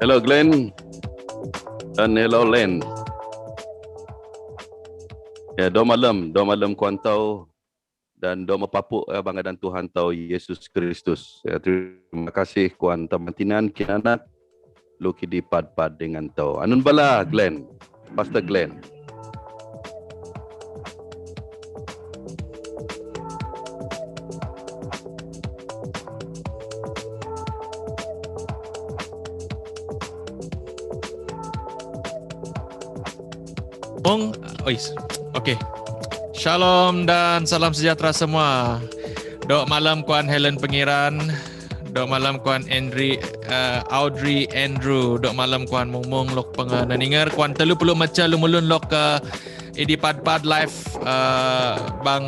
Hello Glenn dan hello Len. Ya, do malam kuan tau dan do mapapuk bangga dan Tuhan tau Yesus Kristus. Ya, terima kasih kuan tamantinan kinanak luki dipad-pad dengan tau. Anun bala Glenn, Pastor Glenn. Okey. Shalom dan salam sejahtera semua. Dok malam kuan Helen Pengiran, dok malam kuan Audrey Andrew, dok malam kuan Mung lok pengenaningar kuan telu perlu macam lumulun lok di pad live bang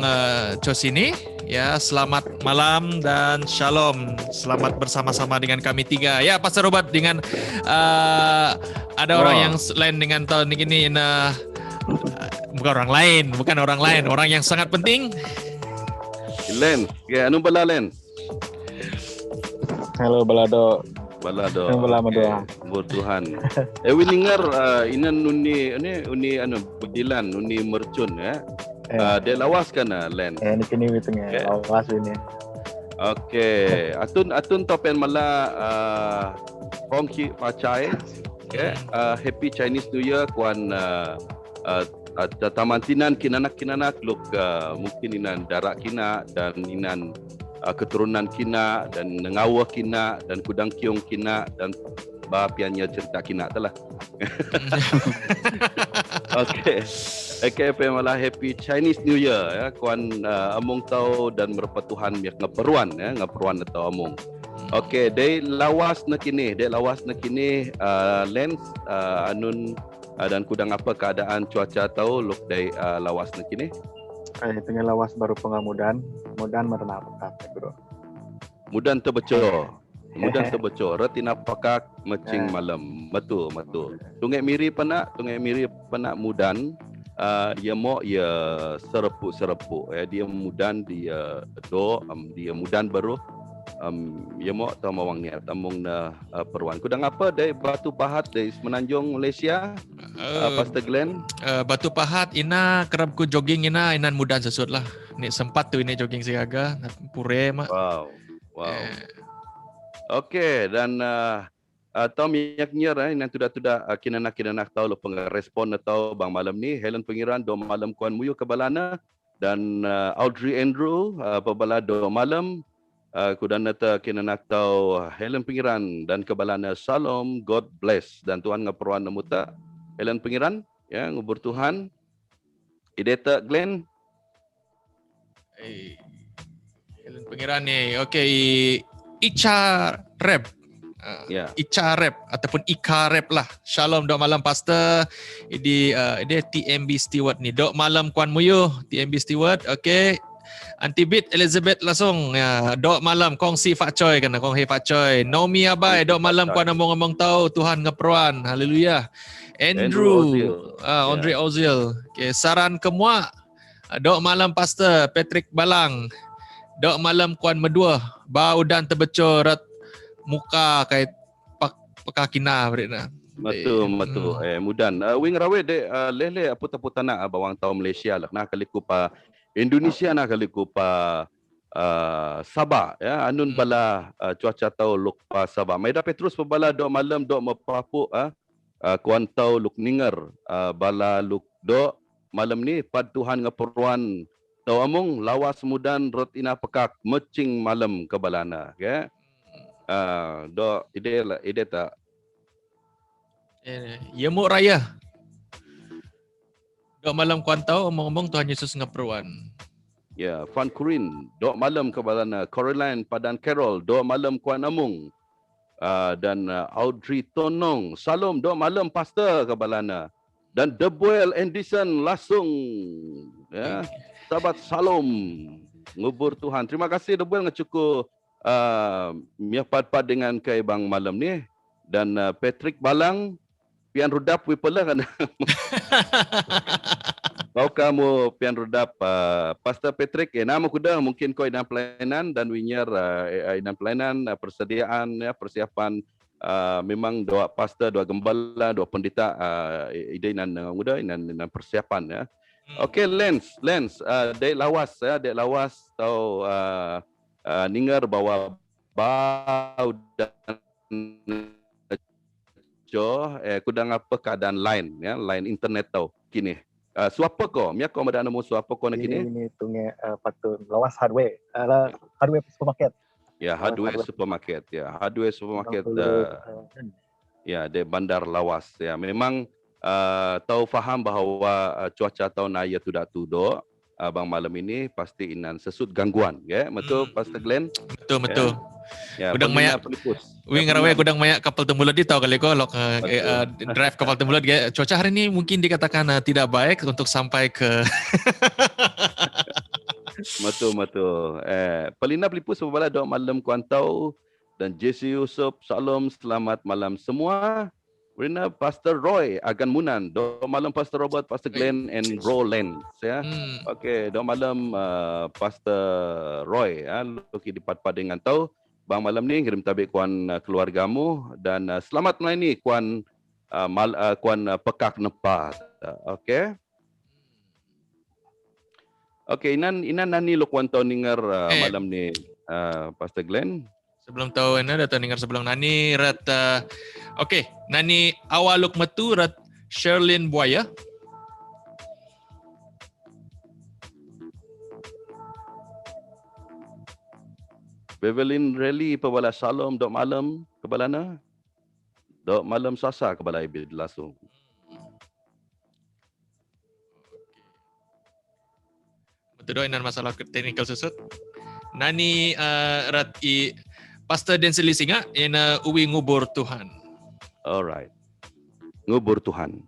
Cosini. Ya, selamat malam dan shalom. Selamat bersama-sama dengan kami tiga. Ya, Pastor Robert dengan ada orang yang lain dengan tahun ini bukan orang lain, orang yang sangat penting. Len, ya anu bala Len. Halo Balado. Balado. Balado doa. Tuhan. Winingar inan uni anu bedilan uni mercun ya. Dia lawas kana Len. Ini kini witungnya lawas ini. Okey, atun topen mala kongki pacai. Okay. Happy Chinese New Year kuan tamantinan kinanak luk mungkin inan darak kina dan inan keturunan kina dan ngawah kina dan kudang kiong kina dan bapiannya cerita kina telah. Okey. Malah Happy Chinese New Year ya kuan among tau dan merpetuhan miak ngaperuan atau among. Okey, day lawas na kini Lens anun dan kudang apa keadaan cuaca tau luk day lawas na kini? Tengah lawas baru pengamudan, mudan merena apa bro? Mudan terbecor. Retina pakak macing malam. Betul. Tungai miri panak mudan. Dia mau serepuk. Dia mudan dia mudan baru. Ya mau tahu mawang ni tamung na peruan. Kudang apa dari Batu Pahat dari Semenanjung Malaysia? Pastor Glenn. Batu Pahat ina kerap ku jogging inan mudan sesut lah. Ni sempat tu ini jogging siaga pure mak. Wow. Okey dan tahu minyak nyer yang tuda kinanak tahu lo pengrespon atau bang malam ni Helen Pengiran do malam kuan muyu kebalana dan Audrey Andrew pebala do malam kudan nata kinanak tahu Helen Pengiran dan kebalana Salam, God bless dan Tuhan ngaperuan namuta Helen Pengiran ya ngubur Tuhan. Ideta Glenn. Helen Pengiran ni okey. Ica Rap. Ica Rap ataupun Ika Rap lah. Shalom dok malam pastor. Dia TMB Stewart ni. Dok malam kuan muyu TMB Stewart. Okey. Aunty Bit Elizabeth langsung ya. Dok malam kongsi Pak Choi kena kongsi Pak Choi. Naomi Abai dok malam kuan among tahu Tuhan ngaperuan. Haleluya. Andrew Andre Ozil. Okey, saran kemua. Dok malam pastor Patrick Balang. Dok malam kuan medua bau dan terbecor muka kait pekakina berina. Betul. Mudan. Wing rawe de lele aput-aputana bawang tau Malaysia lah. Nah kali ku pa Indonesia nak kali ku pa Sabah ya anun bala cuaca tau luk pa Sabah. Maida Petrus pebala dok malam dok mapapuk kuan tau luk ninger bala luk dok malam ni pad Tuhan ngaperuan tau among lawas mudan rot ina pekak mecing malam kebalana ya. Do ide tak Yemuk raya. Dok malam kuan tau omong-omong Tuhan Yesus ngaperuan. Ya, Van Kurin dok malam kebalana Caroline Padan Carol dok malam kuan among dan Audrey Tonong Salam dok malam pastor kebalana dan Debuel Anderson langsung ya. Sahabat Salam ngubur Tuhan. Terima kasih Debuel ngacukup miapad-pad dengan kai bang malam ni dan Patrick Balang pian rudap wipela kan. Kau kamu pian rudap Pastor Patrick nama kuda mungkin kau inang pelayanan dan winyer inang pelayanan persediaan ya persiapan memang doa pastor, doa gembala, doa pendeta ide inan muda inan persiapan ya. Okey Lens dek lawas ya, dek lawas tau ningar bawa bau dan kudang apa keadaan line ya, line internet tau kini. Suapa ko, miak ko madana mo suapa ko na kini. Ini tunge patut lawas hardware supermarket. Ya, hardware supermarket ya. Hardware supermarket ya di Bandar Lawas ya. Memang tahu faham bahawa cuaca tahun ayat tudak bang malam ini pasti inan sesut gangguan ya. Betul Pastor Glenn? Betul. Ya, gudang mayak wing rawe gudang mayak kapal tembulat di tahu kali ko lok drive kapal tembulat cuaca hari ini mungkin dikatakan tidak baik untuk sampai ke betul. Pelina pelipus sebala doa malam kuantau dan JC Yusof Salam selamat malam semua. Rina Pastor Roy Agan Munan, doa malam Pastor Robert, Pastor Glenn and Roland ya. Okey, doa malam Pastor Roy ya, luki dipat-pat dengan tau. Bang malam ni kirim tabik kuan keluargamu dan selamat melayani kuan kuan pekak nepat. Okey. Okey, inan nani lo kuan tau ningar malam ni Pastor Glenn. Sebelum tahu datang dengar sebelum nani rat okey, nani awaluk metu rat Sherlyn Buaya. Bevelin Rally pebala Shalom dok malam kebalana. Dok malam sasa kebala ibid langsung. Betul doa masalah teknikal susut. Nani rat i Pastor Densely Singa ina uwi ngubur Tuhan. Alright. Ngubur Tuhan.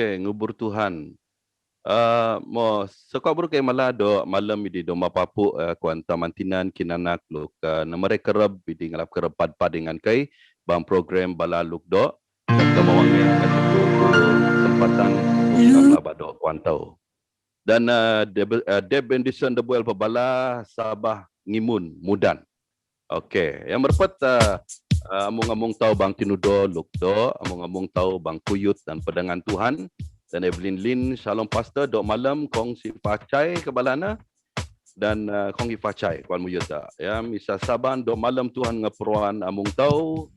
Okey, ngubur Tuhan. Mo sekuat buru kay malado malam idi do mapapu kuan tamantinan kinanak luk na mereka kerab idi ngalap kerab pad dengan kay bang program balaluk do serta mawangnya kesempatan labado kuan tau. Dan Deb Bendison de Buel pabala Sabah Ngimun Mudan. Okey, yang merpet among-among tahu bang Tinudo Lukdo, among-among tahu bang Kuyut dan Pedangan Tuhan dan Evelyn Lin Shalom Pastor dok malam kong si Pacai kebalana dan kong Ifacai kuan muyuta. Ya, misa Saban dok malam Tuhan ngaperuan among tahu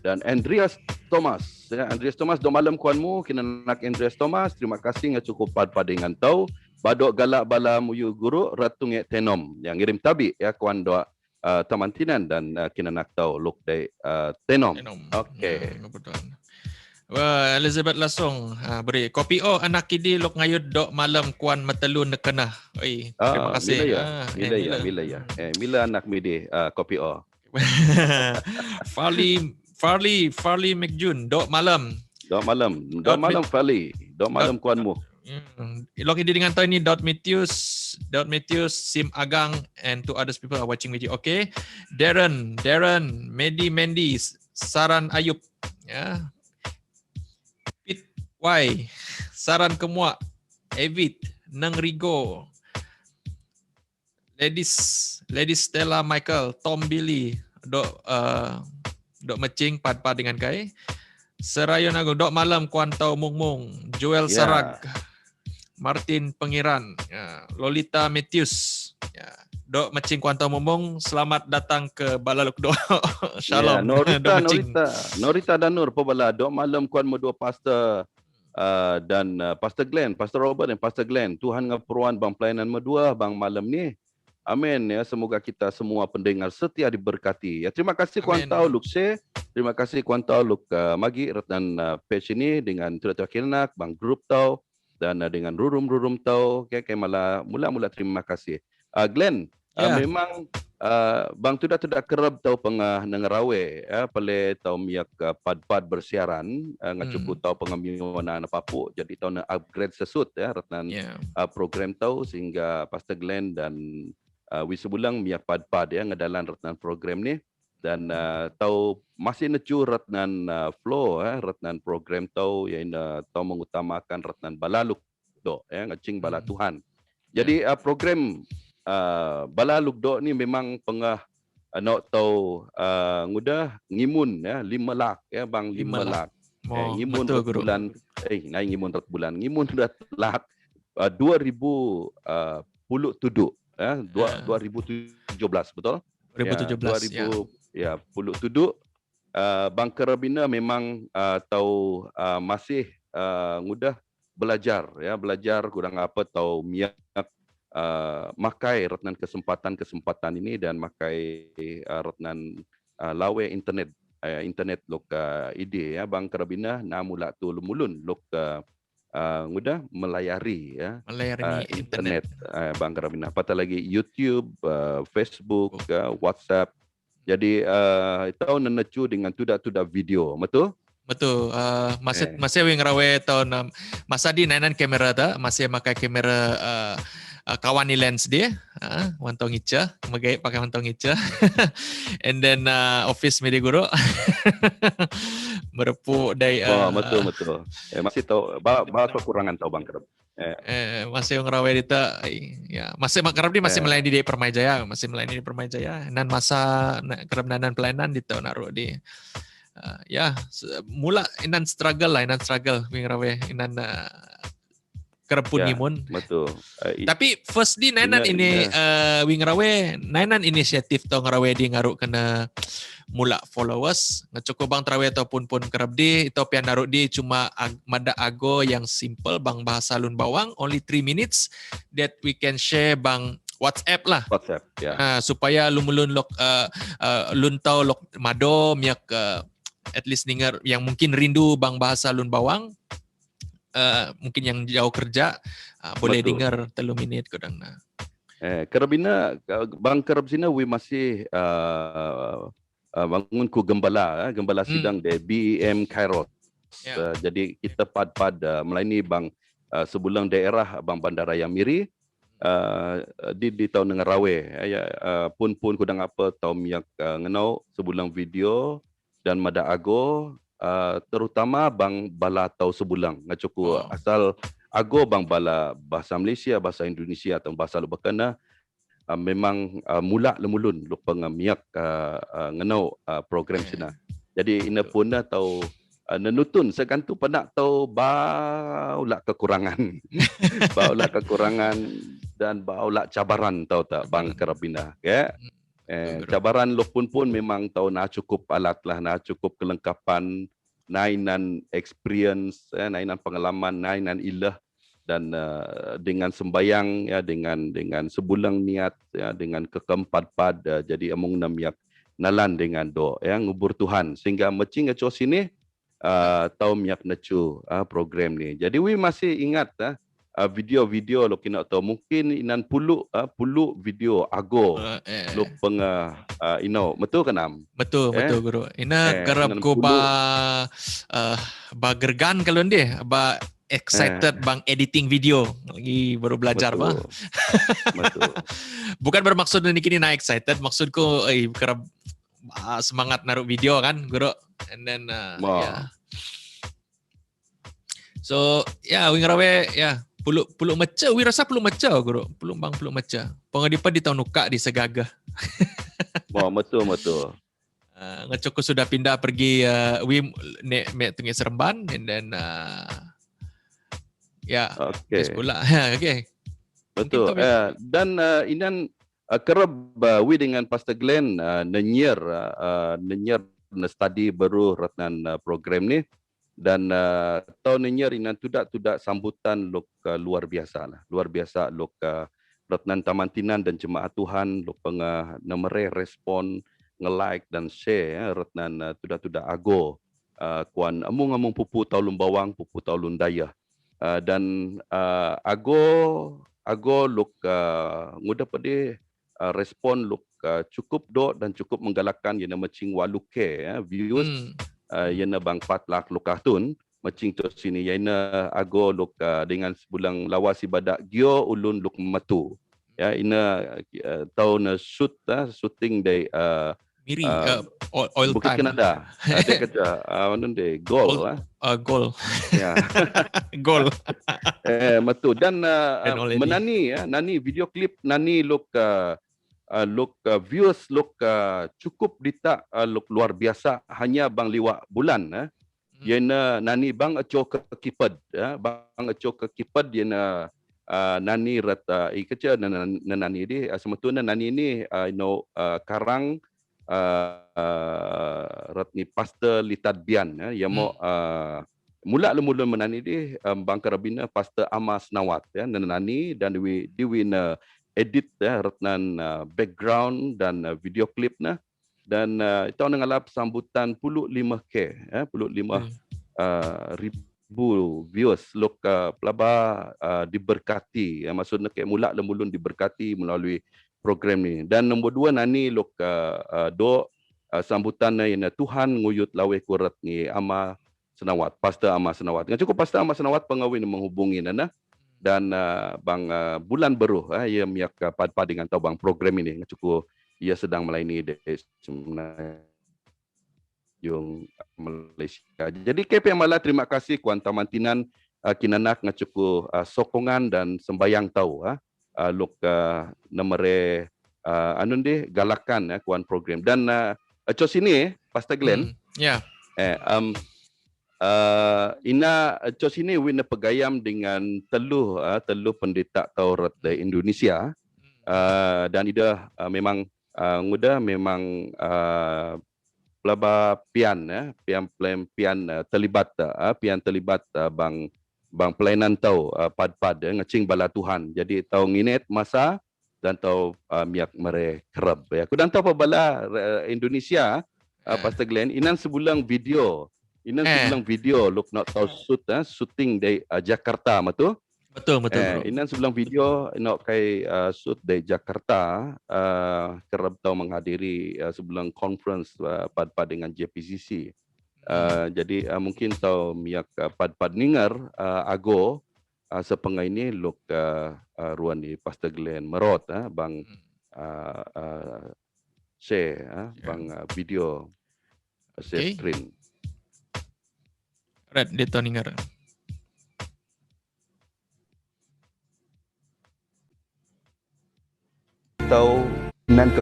dan Andreas Thomas. Ya, Andreas Thomas dok malam kuanmu kinanak Andreas Thomas. Terima kasih ngacukup pad dengan tahu. Badok galak bala muyu guru ratung tenom yang ngirim tabi ya kuan doa tamantinan dan kinanak tahu luk day tenom. Okey. Wah, Elizabeth Lasong beri kopi anak kidi lok ngayud dok malam kuan metelu nekenah. Oi, terima kasih. Mila ya. Mila anak midi kopi Farley McJune dok malam. Dok malam Farley. Dok malam kuanmu. Log in dengan tahu ini Dot Matthews, Sim Agang and two others people are watching with you. Okay, Darren, Mandy, Saran Ayub, ya, Pit Y, Saran Kemuak, Evid, Neng Rigo, Ladies Stella Michael, Tom Billy, Dok Mecing pad dengan kai, Serayon Agung, Dok Malam Kuantau Mung, Joel Sarag, Martin Pengiran, ya, Lolita Matthews, ya, Dok Mecing Kuantau Mumung, selamat datang ke Balaluk Do. Shalom. Ya, Norita dan Nur pebala Dok malam kuan dua pastor dan Pastor Glenn, Pastor Robert dan Pastor Glenn. Tuhan ngaperuan bang pelayanan medua bang malam ni. Amin ya, semoga kita semua pendengar setia diberkati. Ya, terima kasih Kuantau Lukse. Terima kasih Kuantau Luk Magi dan page ini dengan tuan-tuan kinanak bang grup tau dan dengan rurum tau kayak malah mula terima kasih. Glenn, memang bang tidak kerab tau pengah nangarawe ya pale tau miak pad bersiaran ngacupu tau pengamiona na papu jadi tau na upgrade sesut ya ratnan program tau sehingga Pastor Glenn dan wisubulang miak pad ya ngadalan ratnan program ni dan tau masih necu ratnan flow ratnan program tau yang tau mengutamakan ratnan balaluk do ya ngacing bala Tuhan. Jadi program balaluk do ni memang pengah nak tau ngudah ngimun ya 5 lak ya bang 5 lak. Ngimun bulan ngimun bulan ngimun rat lak 2000 puluh tuduk ya 2017 betul? 2017 ya puluh tuduk bang Karabina memang tahu masih mudah belajar kurang apa tahu miak makai ratnan kesempatan ini dan makai ratnan lawe internet lok ide ya bang Karabina namula tu lumulun lok mudah melayari internet bang Karabina patah lagi YouTube, Facebook, WhatsApp. Jadi tahu nenecu dengan tudak video, betul? Betul. Masih ngerawe tahun masa di nainan kamera ta masih pakai kamera kawani lens dia, wantong ica, magay pakai wantong ica. And then office media guru. Merepu dari betul. Masih tahu bahasa kekurangan tahu bang Kerab. Masih ngerawe dita ya masih makarab di masih melayani di Permajaya, nan masa kerab nanan pelayanan di tahun naruh di ya mula inan struggle ngerawe inan kerepun ngimun. Betul. Tapi first di nainan ini ngerawe nainan inisiatif tau ngerawe di ngaruk kena mula followers ngacukup bang trawe ataupun pun kerap di itu pian naruh di cuma mada ago yang simple bang bahasa lun bawang only 3 minutes that we can share bang WhatsApp lah. WhatsApp ya. Supaya lumulun lok lun tau lok mado miak at least dengar yang mungkin rindu bang bahasa lun bawang mungkin yang jauh kerja boleh dengar 3 minit kodang na. Karabina bang Karabina we masih bangun ku gembala sidang de BEM Kairos Jadi kita pad melayani bang sebulang daerah bang Bandaraya Miri di tahun dengan rawe pun kudang apa tahun yang ngenau sebulang video dan mada ago terutama bang bala tau sebulang ngacuku asal ago bang bala bahasa Malaysia, bahasa Indonesia atau bahasa Lubakana memang mula lemulun luk pengamiak ngenau program sina. Jadi ina pun tahu nenutun sekantu penak tahu baulah kekurangan. Baulah kekurangan dan baulah cabaran tahu tak bang Karabina ya. Cabaran luk pun memang tahu nak cukup alat lah, nak cukup kelengkapan, nainan experience, nainan pengalaman, nainan ilah dan dengan sembayang ya dengan sebulang niat ya dengan kekeempat pad jadi among namiak nalan dengan do ya ngubur Tuhan sehingga mecing ngecos sini tahu miak necu program ni. Jadi we masih ingat video-video lo kena tahu mungkin inan pulu video ago lo peng betul kan am? Betul guru. Ina garap ko ba gergan kalau ndeh ba excited bang editing video lagi baru belajar bah. Betul. Bukan bermaksud ni kini na excited, maksudku kerap semangat naruh video kan guru. And then yeah. So wing rawe puluk meca, wi rasa puluk meca guru. Puluk meca. Pengadipan di tahun nuka di Segagah. Betul. Ngecoko sudah pindah pergi wi nek Tunggu Seremban and then okay. Sekolah. Okay. Betul. Dan inan kerap wi dengan Pastor Glenn nenyer study baru ratnan program ni dan tahun nenyer inan tidak sambutan luk luar biasa lah. Luar biasa luk ratnan Tamantinan dan jemaat Tuhan luk pengah nomere respon nge-like dan share ratnan tidak ago kuan amung pupu taulun bawang pupu taulun daya. Dan ago luk nguda pade respon luk cukup do dan cukup menggalakkan yana macing waluke views yana bang 4 lakh lukatun macing tu sini yana ago luk dengan sebulang lawas ibadat gio ulun luk metu ya ina tahun shooting day Miri oil Bukit time. Kanada. Dia kata mana dia goal goal. Ya. Goal. Betul dan menani nani video klip nani look views look cukup dita look luar biasa hanya bang liwat bulan yana nani bang aco ke kipad bang aco ke kipad yana nani rata ikaca nani di semetuna nani ni karang ratni Pastor Litat Bian yang mau mula menani di bang Karabina Pastor Amas Nawat nanani dan diwi edit ratnan background dan video klip dan itu ngalap sambutan 15k 15,000 views lok pelaba diberkati maksudnya kayak mula lemulun diberkati melalui program ni. Dan nombor 2 nani lok sambutan na Tuhan nguyut lawe kurat ni Ama Senawat, Pastor Ama Senawat. Dengan cukup Pastor Ama Senawat pengawin menghubungi nana dan bang bulan baru ia miak pad dengan tahu bang program ini. Dengan cukup ia sedang melayani di yung Malaysia. Jadi KP Amala terima kasih Kuan Tamantinan kinanak dengan cukup sokongan dan sembayang tahu luk nomere anun di galakan kuan program dan cos ini Pastor Glenn ina cos ini wina pegayam dengan telu pendeta Taurat di Indonesia dan ida memang nguda memang pelaba pian terlibat bang pelayanan tau pad ngecing bala Tuhan. Jadi tau nginet masa dan tau miak mere kerab ya. Kudan tau pabala Indonesia Pastor Glenn inan sebulang video. Look not tau shooting di Jakarta matu. Betul. Inan sebulang video nak kai shoot di Jakarta kerab tau menghadiri sebulang conference pad dengan JPCC. Jadi mungkin tau miak pad ningar ago sepengai ini luk ruan di Pastor Glenn Merot bang share bang video share screen. Red dia tahu ningar. Tahu nan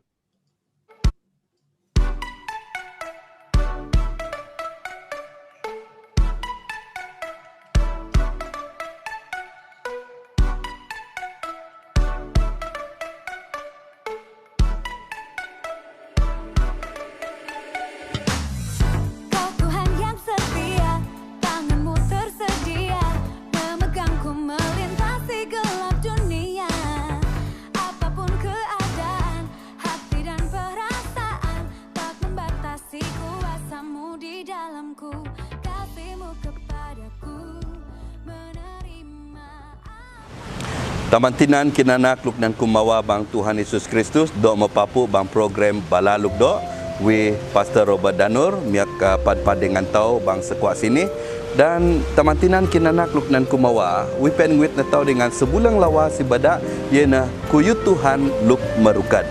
Tamantinan kinanak luk nan kumawa bang Tuhan Yesus Kristus do mapapu bang program balaluk do we Pastor Robert Danur miak pad dengan tau bang sekuat sini dan tamantinan kinanak luk nan kumawa we pen with na tau dengan sebulang lawa si badak yena kuyut Tuhan luk merukat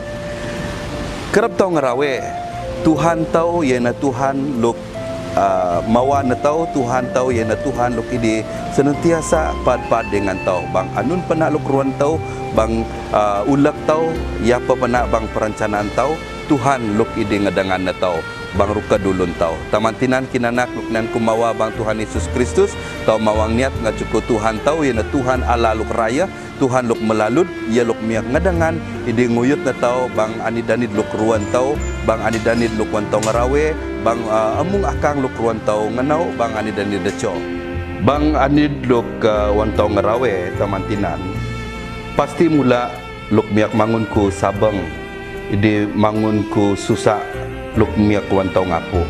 kerap tau ngerawe Tuhan tau yena Tuhan luk mawa na tau Tuhan tau yena Tuhan luk idi senantiasa pad dengan tau bang anun pena luk ruan tau bang ulak tau ya pa pena bang perencanaan tau Tuhan luk idi ngadangan na tau bang ruka dulun tau tamantinan kinanak luk nan kumawa bang Tuhan Yesus Kristus tau mawang niat ngacukup Tuhan tau yena Tuhan Allah luk raya Tuhan luk melalud ya luk miak ngadangan idi nguyut na tau bang ani danid luk ruan tau bang ani danid luk wan tau ngarawe bang amung akang luk ruan tau nganau bang ani danid deco bang ani luk wan tau ngarawe tamantinan pasti mula luk miak mangunku sabang idi mangunku susah luk miak wan tau ngapu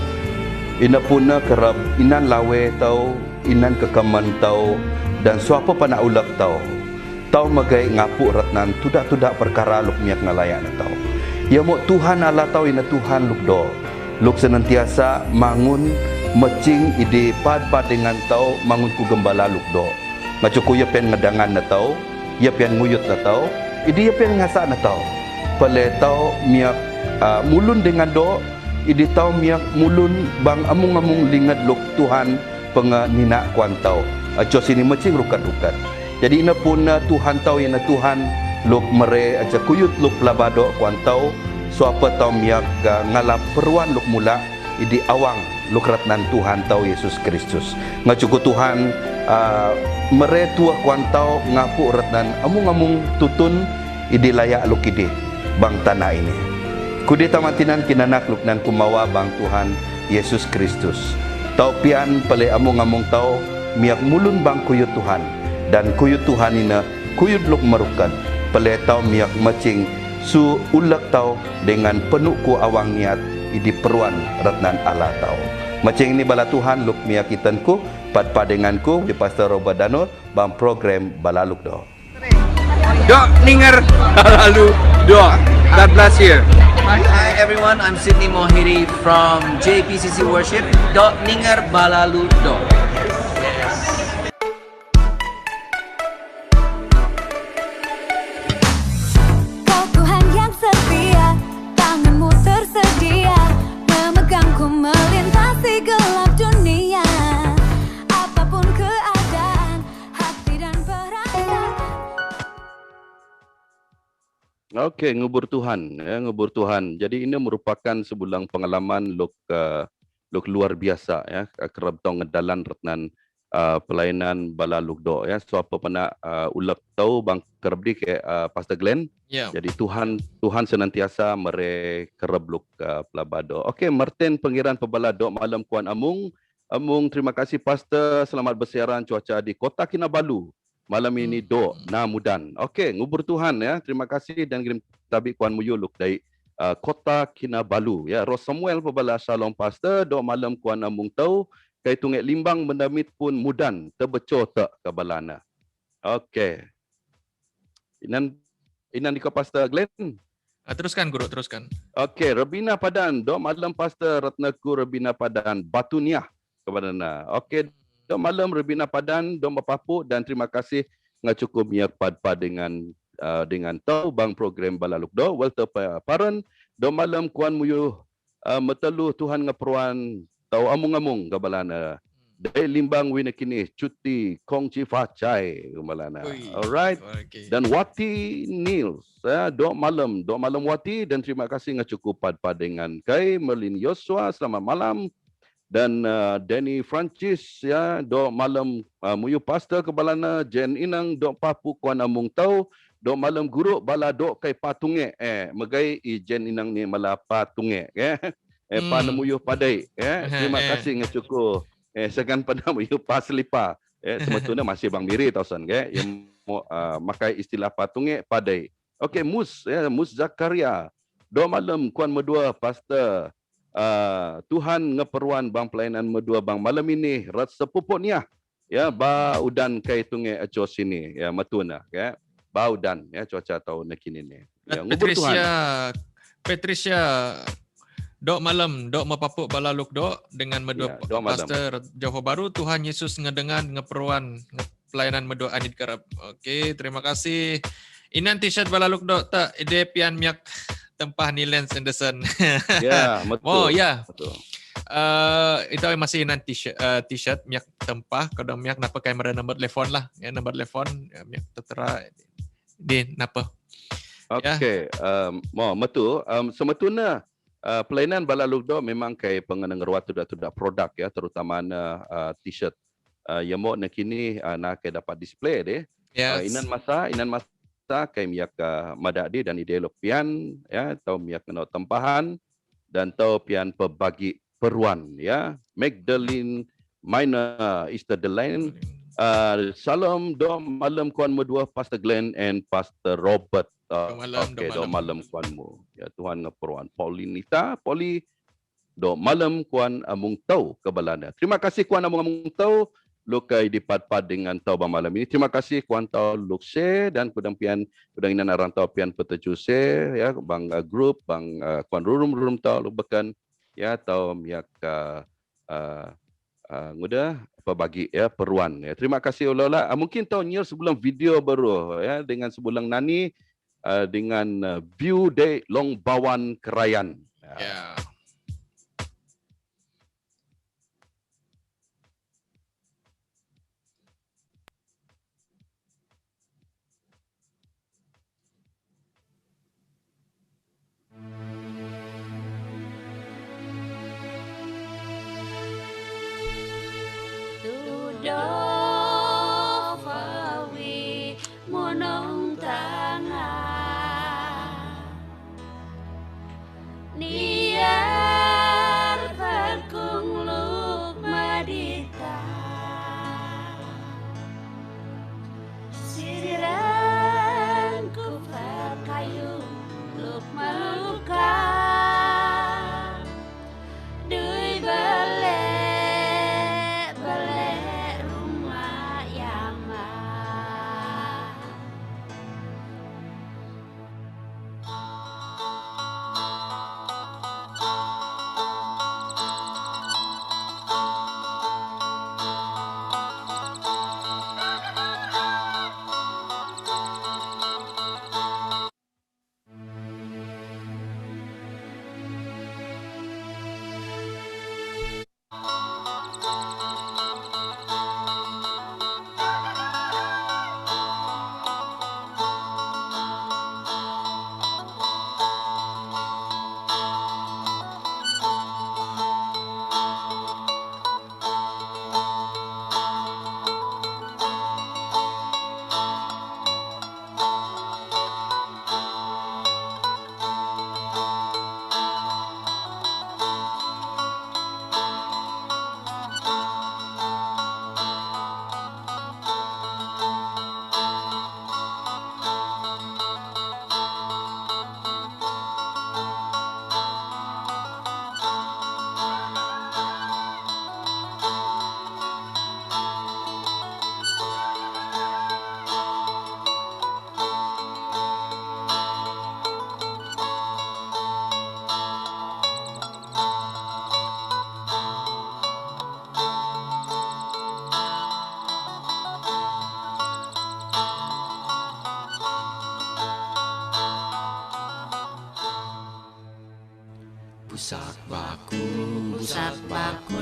ina puna kerab inan lawe tau inan kekaman tau dan suapa pana ulak tau tau magai ngapu ratnan tudak perkara luk miak ngalayan tau ya mo Tuhan Allah tau ina Tuhan luk do luk senantiasa mangun mecing ide pad dengan tau mangun ku gembala luk do ngacuku ya pen ngadangan na tau ya pen nguyut na tau ide ya pen ngasa na tau pale tau miak mulun dengan do ide tau miak mulun bang amung lingat luk Tuhan penganina kuan tau aco sini mecing rukat jadi ina pun Tuhan tau ina Tuhan luk mere aja kuyut luk labado kuan tau suapa tau miak ngalap peruan luk mula idi awang luk ratnan Tuhan tau Yesus Kristus ngacuku Tuhan mere tua kuan tau ngapu ratnan amung tutun idi layak luk idi bang tanah ini kudi tamatinan kinanak luk nan kumawa bang Tuhan Yesus Kristus tau pian pale amung tau miak mulun bang kuyut Tuhan dan kuyut Tuhan ina kuyut luk merukan pale tau miak macing su ulak tau dengan penuh ku awang niat idi peruan ratnan Allah tau macing ini bala Tuhan luk miak itanku pad denganku di Pastor Robert Danur bang program balaluk do Dok ningar balaluk do God bless you. Hi everyone, I'm Sydney Mohiri from JPCC Worship. Dok ningar balaluk do. Okey, ngubur Tuhan, ya, ngubur Tuhan. Jadi ini merupakan sebulang pengalaman luk luar biasa ya, kerab tong ngedalan retnan pelayanan bala lukdo ya. So apa pernah ulak tahu bang kerab di ke Pastor Glenn. Yeah. Jadi Tuhan senantiasa mere kerab luk pelabado. Okey, Martin pengiran pebalado malam kuan amung. Terima kasih Pastor, selamat bersiaran cuaca di Kota Kinabalu. Malam ini do na mudan. Okey, ngubur Tuhan ya. Terima kasih dan kirim tabik kuan muyuluk dari Kota Kinabalu ya. Ros Samuel pebala Shalom Pastor do malam kuan amung tau kai tungek limbang mendamit pun mudan tebeco tak kabalana. Okey. Inan di Pastor Glenn. Teruskan guru, teruskan. Okey, Rebina Padan, dok malam Pastor Ratnaku Rebina Padan, Batuniah kepada na. Okey, dok malam Rebina Padan, dok Bapapu dan terima kasih ngacukup miak pad dengan tau bang program balaluk do welter paran dok malam kuan muyuh metelu Tuhan ngaperuan tau amung-amung kabalana. Dai limbang wina kini cuti kongci facai kabalana. Alright. Okay. Dan Wati Nils, dok malam Wati dan terima kasih ngacukup pad dengan kai Merlin Yosua selamat malam dan Danny Francis ya dok malam muyu pastor kebalana Jen Inang dok papu kuan amung tau dok malam guru bala dok kai patunge megai i Jen Inang ni mala patunge pa muyu padai terima kasih ngacukup segan pada muyu paslipa sebetulnya masih bang miri tausan yang makai istilah patunge padai. Okey, Mus Zakaria dok malam kuan medua pastor Tuhan ngeperuan bang pelayanan medua bang malam ini rat sepupuknya ya ba udan kai tunge aco sini ya matuna ya ba udan ya cuaca tahun kini ni ya Patricia dok malam dok mapapuk balaluk dok dengan medua ya, pastor Johor Baru Tuhan Yesus ngedengan ngeperuan pelayanan medua anid karab. Okey, terima kasih. Inan t-shirt balaluk dok tak ide pian miak tempah ni Lance Anderson. Ya, betul. Oh, ya. Betul. Itu masih nanti t-shirt miak tempah kalau miak napa kai mera nombor telefon lah. Ya nombor telefon miak tertera di napa. Okey, betul. Sebetulnya pelayanan balaluk do memang kai pengenang ruat tudak produk ya terutama t-shirt. Yang mau nak kini nak kai dapat display deh. Yes. Inan masa kai miak madadi dan ide pian ya atau miak kena tempahan dan tau pian pebagi peruan ya Magdalene Minor Easter Deline salam do malam kuan medua Pastor Glenn and Pastor Robert do malam kuanmu ya Tuhan ngeperuan Paulinita Poli do malam kuan amung tau kebalana. Terima kasih kuan amung tau lukai dipad-pad dengan tau bang malam ini. Terima kasih kuan tau lukse dan kudang inan arang tau pian petejuse ya bang grup bang kuan rurum tau lubekan ya tau miak nguda pebagi ya peruan ya. Terima kasih ulah mungkin tau nyir sebelum video baru ya dengan sebulan nani dengan view day Long Bawan Kerayan. Ya. Busak baku,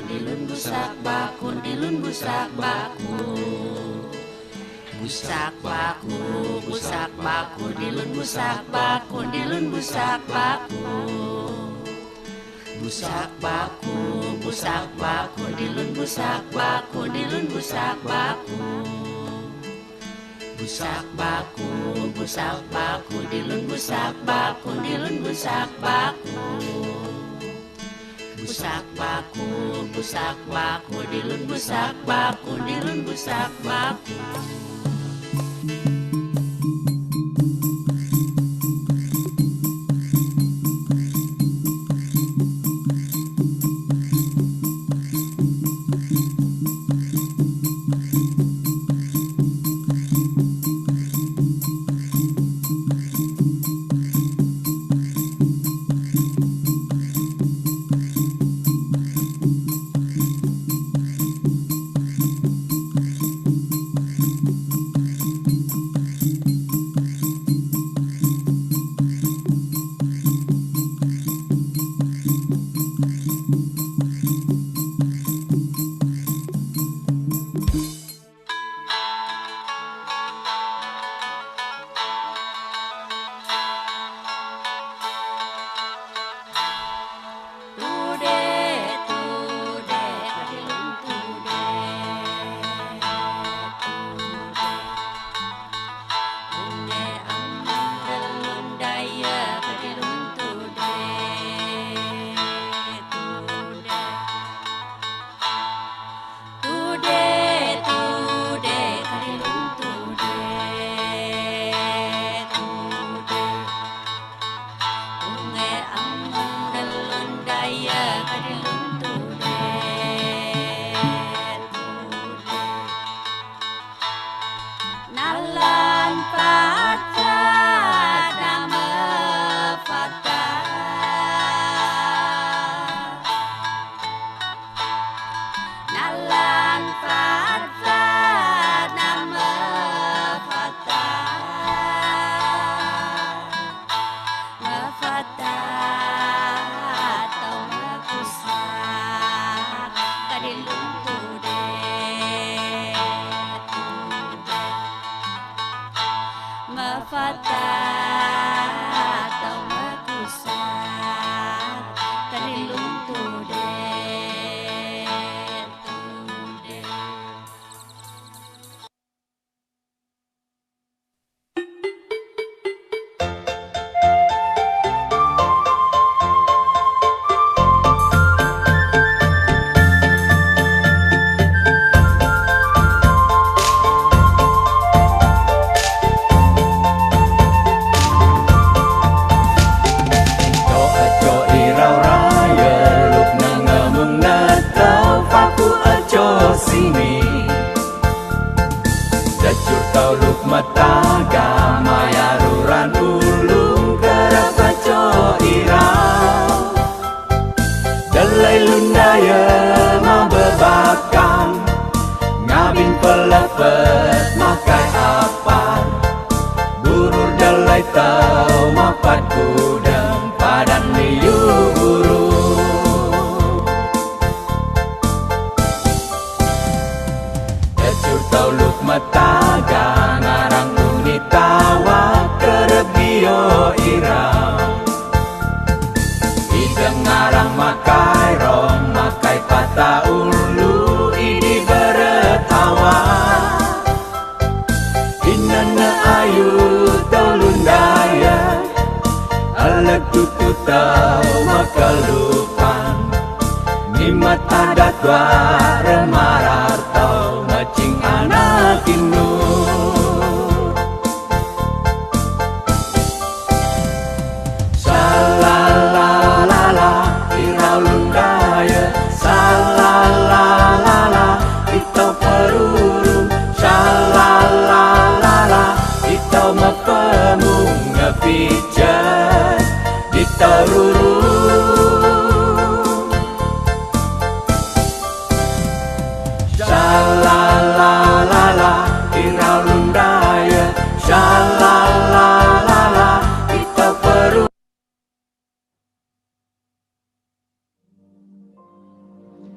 dilun busak baku, dilun busak baku. Busak baku, dilun busak baku, dilun busak baku. Busak baku, dilun busak baku, dilun busak baku. Busak baku, dilun busak baku, dilun busak baku. Busak baku, dilun busak baku, dilun busak baku.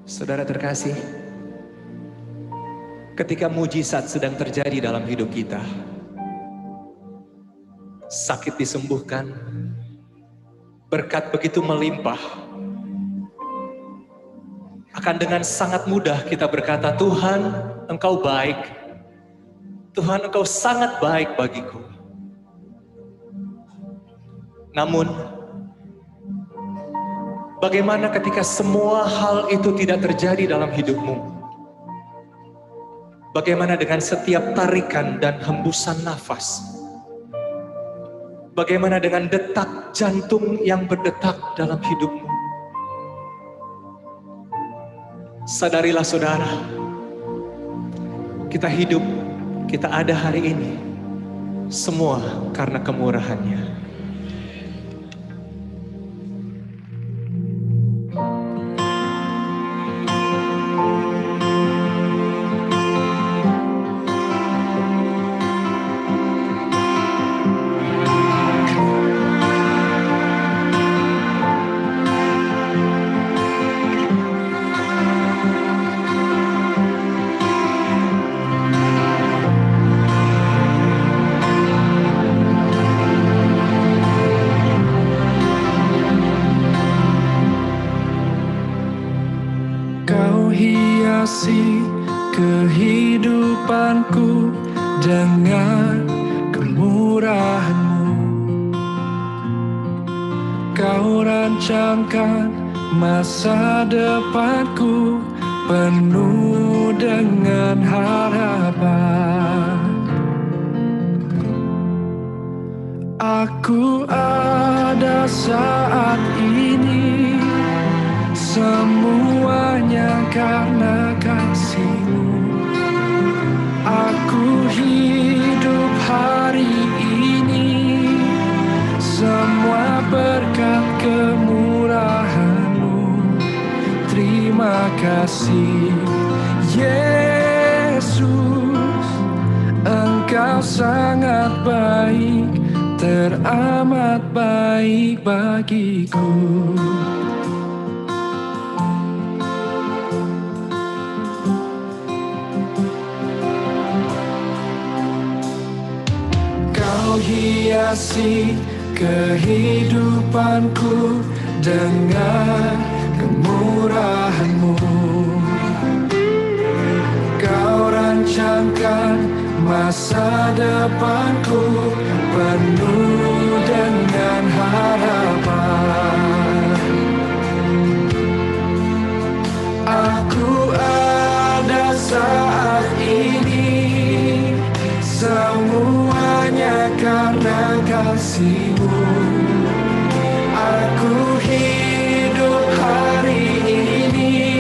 Saudara terkasih, ketika mujizat sedang terjadi dalam hidup kita, sakit disembuhkan, berkat begitu melimpah, akan dengan sangat mudah kita berkata, Tuhan, Engkau baik. Tuhan, Engkau sangat baik bagiku. Namun, bagaimana ketika semua hal itu tidak terjadi dalam hidupmu? Bagaimana dengan setiap tarikan dan hembusan nafas? Bagaimana dengan detak jantung yang berdetak dalam hidupmu? Sadarilah saudara, kita hidup, kita ada hari ini, semua karena kemurahan-Nya. Kehidupanku dengan kemurahan-Mu. Kau rancangkan masa depanku penuh dengan harapan. Aku ada saat ini, semuanya karena kasih-Mu. Aku hidup hari ini, semua berkat kemurahan-Mu. Terima kasih Yesus, Engkau sangat baik, teramat baik bagiku. Hiasi kehidupanku dengan kemurahan-Mu. Kau rancangkan masa depanku penuh dengan harapan. Aku ada saat ini, semuanya karena kasih-Mu. Aku hidup hari ini,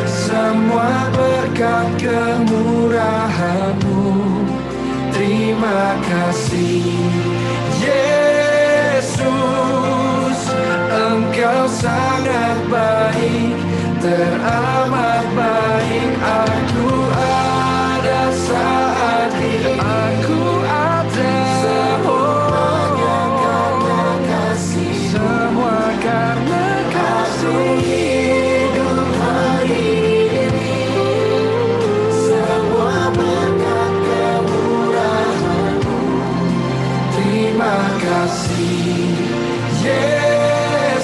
semua berkat kemurahan-Mu. Terima kasih Yesus, Engkau sangat baik, teramat baik. Aku ada saat ini, aku ada, semuanya karena kasih, semua karena kasih. Hidup hari ini, semua berkat kemurahan-Mu. Terima kasih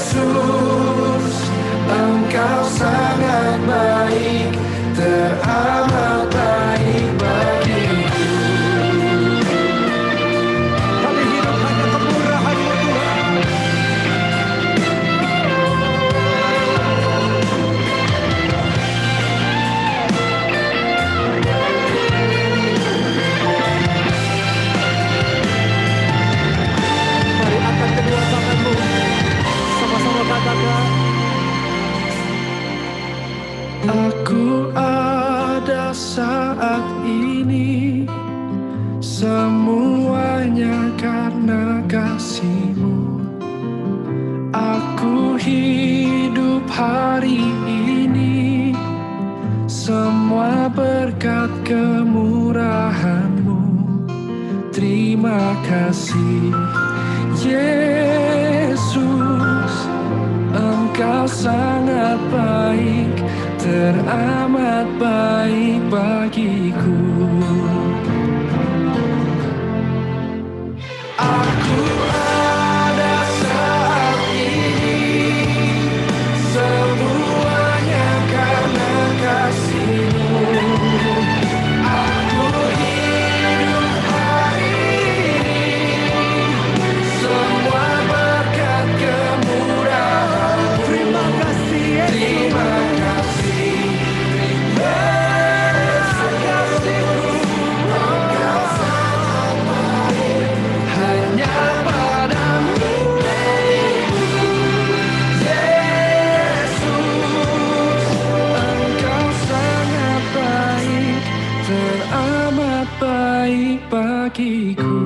Yesus, Engkau sangat baik, teramat baik bagiku. Kami hidup hanya kemurahan-Mu Tuhan. Mari angkat kedua tanganmu, sama-sama katakan, aku ada saat ini, semuanya karena kasih-Mu. Aku hidup hari ini, semua berkat kemurahan-Mu. Terima kasih Yesus, Engkau sangat baik, teramat baik bagiku. Aku ada saat ini, semuanya karena kasih-Mu. Aku hidup hari ini, semua berkat kemurahan. Terima kasih Yesus. Terima kasih Yesus. Engkau sangat baik. Hanya padamu Yesus, Engkau sangat baik, teramat baik bagiku.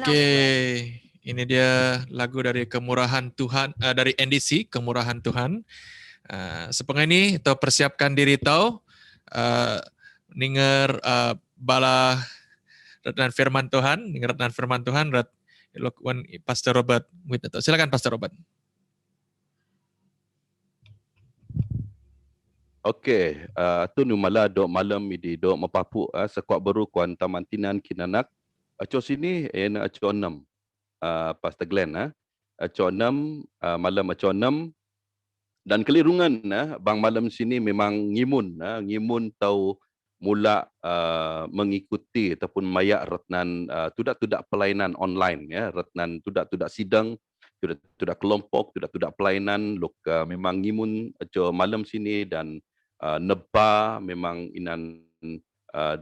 Okey, ini dia lagu dari Kemurahan Tuhan, dari NDC, Kemurahan Tuhan. Sepengai ini, tau persiapkan diri tau, dengar bala Retnan Firman Tuhan, dengar Retnan Firman Tuhan, Wan Pastor Robert. Silakan Pastor Robert. Okey, tu numala dok malam idi dok mapapu sekuat baru kuan tamantinan kinanak. Aco sini ena aco 6. Pastor Glenn aco 6 malam aco 6 dan kelirungan bang malam sini memang ngimun tau mula mengikuti ataupun mayak retnan tudak-tudak pelayanan online ya, retnan tudak-tudak sidang, tudak-tudak kelompok, tudak-tudak pelayanan luk memang ngimun aco malam sini dan neba memang inan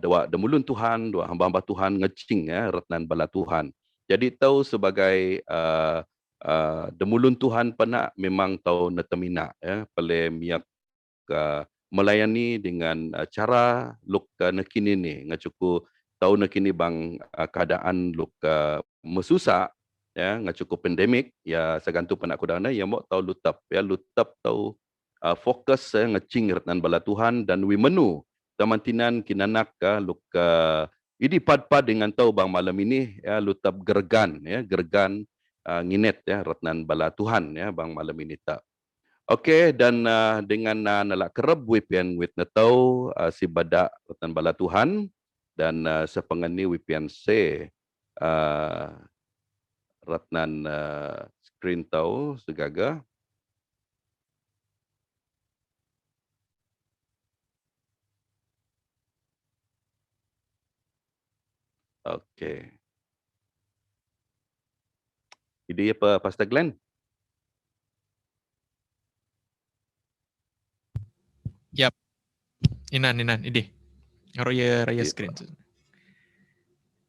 dua demulun Tuhan, dua hamba-hamba Tuhan ngecing ya retnan bala Tuhan. Jadi tahu sebagai demulun Tuhan pernah memang tahu netemina ya pale miak melayani dengan cara luk nekini ni ngacuku tahu nekini bang keadaan luk mesusah ya ngacuku pandemik ya segantu pernah kudana ya mau tahu lutap tahu fokus ngecing retnan bala Tuhan dan wi menu tamantinan kinanak luk ini pad-pad dengan tahu bang malam ini ya lutap gergan nginet ya retnan bala Tuhan ya bang malam ini tak. Okey dan dengan nalak kereb wipian wit netau si badak retnan bala Tuhan dan sepengen ni wipian se retnan screen tau segaga. Okey. Ini apa Pastor Glenn? Yap. Inan ini. Raya screen.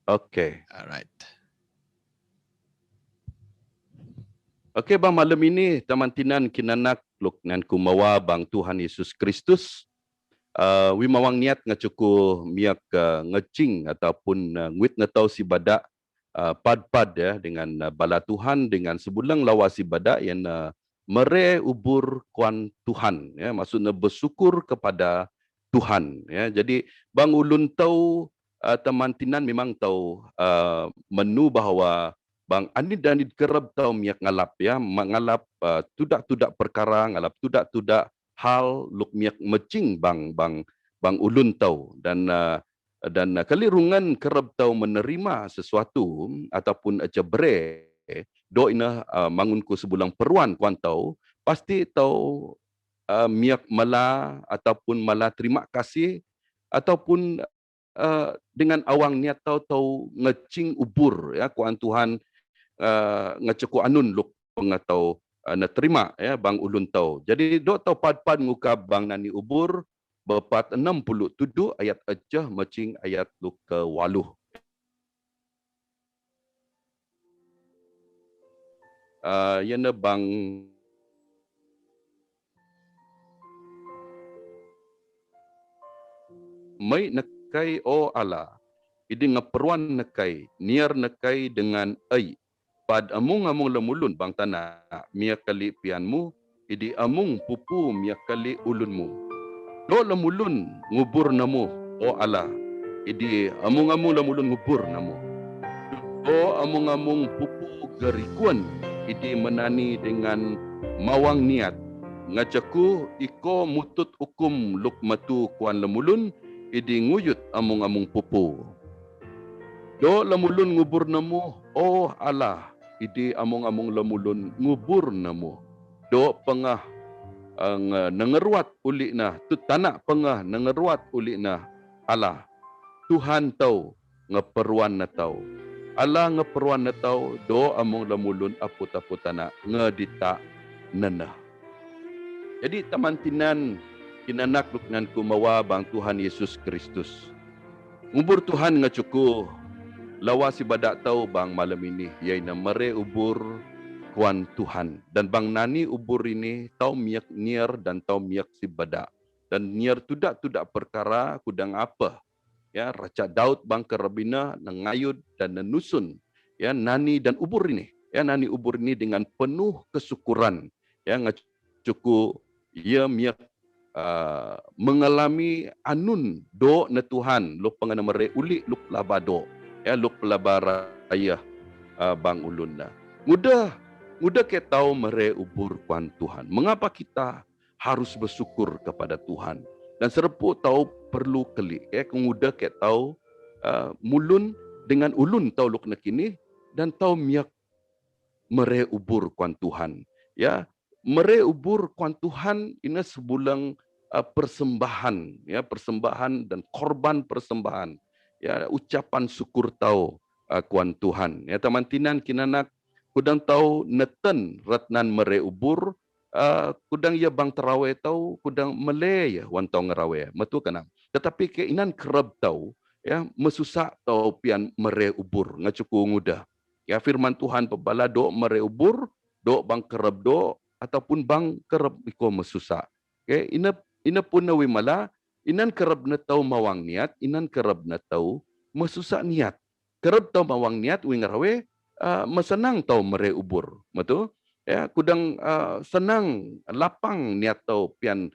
Okey. Alright. Okey bang malam ini tamantinan kinanak luk ngan kumawa bang Tuhan Yesus Kristus. Wi mawang niat ngacuku miak ngecing ataupun ngwit ngetau si badak pad-pad ya dengan bala Tuhan dengan sebulang lawa si badak yang mere ubur kuan Tuhan ya maksudnya bersyukur kepada Tuhan ya. Jadi bang ulun tahu tamantinan memang tahu menu bahawa bang anid kerab tahu miak ngalap ya mengalap tudak-tudak perkara ngalap tudak-tudak hal luk miak mecing bang ulun tahu dan kelirungan kerab tahu menerima sesuatu ataupun cebre do ina mangunku sebulang peruan kuan tahu pasti tahu miak mala ataupun mala terima kasih ataupun dengan awang niat tahu ngecing ubur ya kuan Tuhan ngeceku anun luk pengatau na terima ya bang ulun tahu. Jadi dok tahu pad-pad muka bang nani ubur berpat 67 ayat ejah macing ayat luk ke 8. Yana bang mai nekai o ala idi ngaperuan nekai niar nekai dengan ai pad amung lemulun bang tanah mia kali pianmu idi amung pupu mia kali ulunmu. Do lemulun ngubur namu o Allah idi amung lemulun ngubur namu. Do amung pupu gerikuan idi menani dengan mawang niat ngajaku iko mutut hukum luk matu kuan lemulun idi nguyut amung pupu. Do lemulun ngubur namu oh Allah idi amung lemulun ngubur namu. Do pengah nengeruat uli na tu tanak pengah nengeruat uli na Allah Tuhan tahu ngeperuan na tahu Allah ngeperuan na tahu do amung lemulun aput tanak ngedita nena. Jadi tamantinan kinanak luknan kumawa bang Tuhan Yesus Kristus. Ngubur Tuhan ngacuku lawa si badak tahu bang malam ini iaina mere ubur kuan Tuhan dan bang nani ubur ini tahu miak niar dan tahu miak si badak dan niar tudak perkara kudang apa ya Raja Daud bang kerabina nangayud dan nenusun ya nani dan ubur ini ya nani ubur ini dengan penuh kesyukuran ya ngacuku ia miak mengalami anun do na Tuhan luk pangana mere uli luk labado ya luk pelabara ayah bang ulunda. Mudah ke tahu mere ubur kuan Tuhan. Mengapa kita harus bersyukur kepada Tuhan? Dan serpu tahu perlu keli. Mudah ke tahu mulun dengan ulun tahu luk nakini dan tahu miak mere ubur kuan Tuhan. Ya, mere ubur kuan Tuhan ini sebulang persembahan, ya persembahan dan korban persembahan. Ya, ucapan syukur tahu kuan Tuhan. Ya, tamantinan kinanak kudang tahu neten ratnan mere ubur, kudang ya bang terawe tahu, kudang mele ya wan tahu ngerawe, metu kana. Tetapi ke inan kerab tahu, ya mesusak tahu pian mere ubur ngacuku nguda. Ya firman Tuhan pebala do mere ubur, do bang kerab do ataupun bang kerab iko mesusak. Okay, ina pun nawi mala, inan kerab na tahu mawang niat, inan kerab na tahu mesusak niat. Kerab tahu mawang niat wingarawe, mesenang tahu mere ubur, betul? Ya, kudang senang lapang niat tahu pian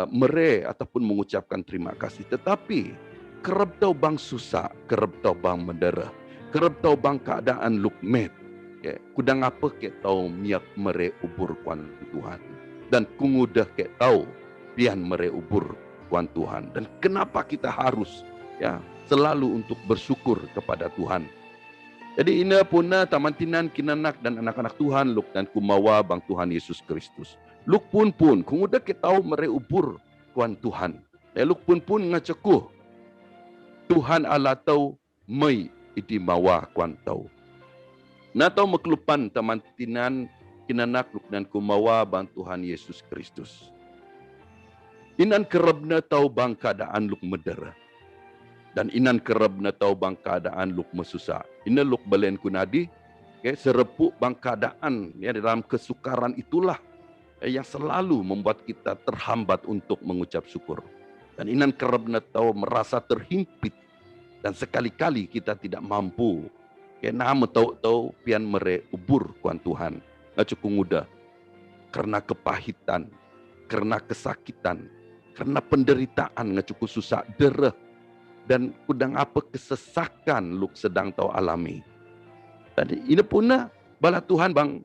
mere ataupun mengucapkan terima kasih. Tetapi kerab tahu bang susah, kerab tahu bang mendera, kerab tahu bang keadaan lukmet. Ya, kudang apa ke tahu miak mere ubur kuan Tuhan dan kungudah ke tahu pian mere ubur kuan Tuhan dan kenapa kita harus ya selalu untuk bersyukur kepada Tuhan. Jadi ina puna tamantinan kinanak dan anak-anak Tuhan luk dan kumawa bang Tuhan Yesus Kristus. Luk pun kungudah ke tahu mere ubur kuan Tuhan. Ya luk pun ngaceku Tuhan Allah tahu mai iti mawa kuan tahu. Na tahu maklupan tamantinan kinanak luk dan kumawa bang Tuhan Yesus Kristus. Inan kerab na tahu bang keadaan luk medera. Dan inan kerab na tahu bang keadaan luk mesusah. Ina luk balen kunadi, okay, serepuk bang keadaan ya dalam kesukaran itulah yang selalu membuat kita terhambat untuk mengucap syukur. Dan inan kerab na tahu merasa terhimpit dan sekali-kali kita tidak mampu. Okay, nama tahu pian mere ubur kuan Tuhan. Nggak cukup mudah. Karena kepahitan, karena kesakitan, karena penderitaan nggak cukup susah, dereh. Dan kudang apa kesesakan luk sedang tahu alami. Tadi ini puna bala Tuhan bang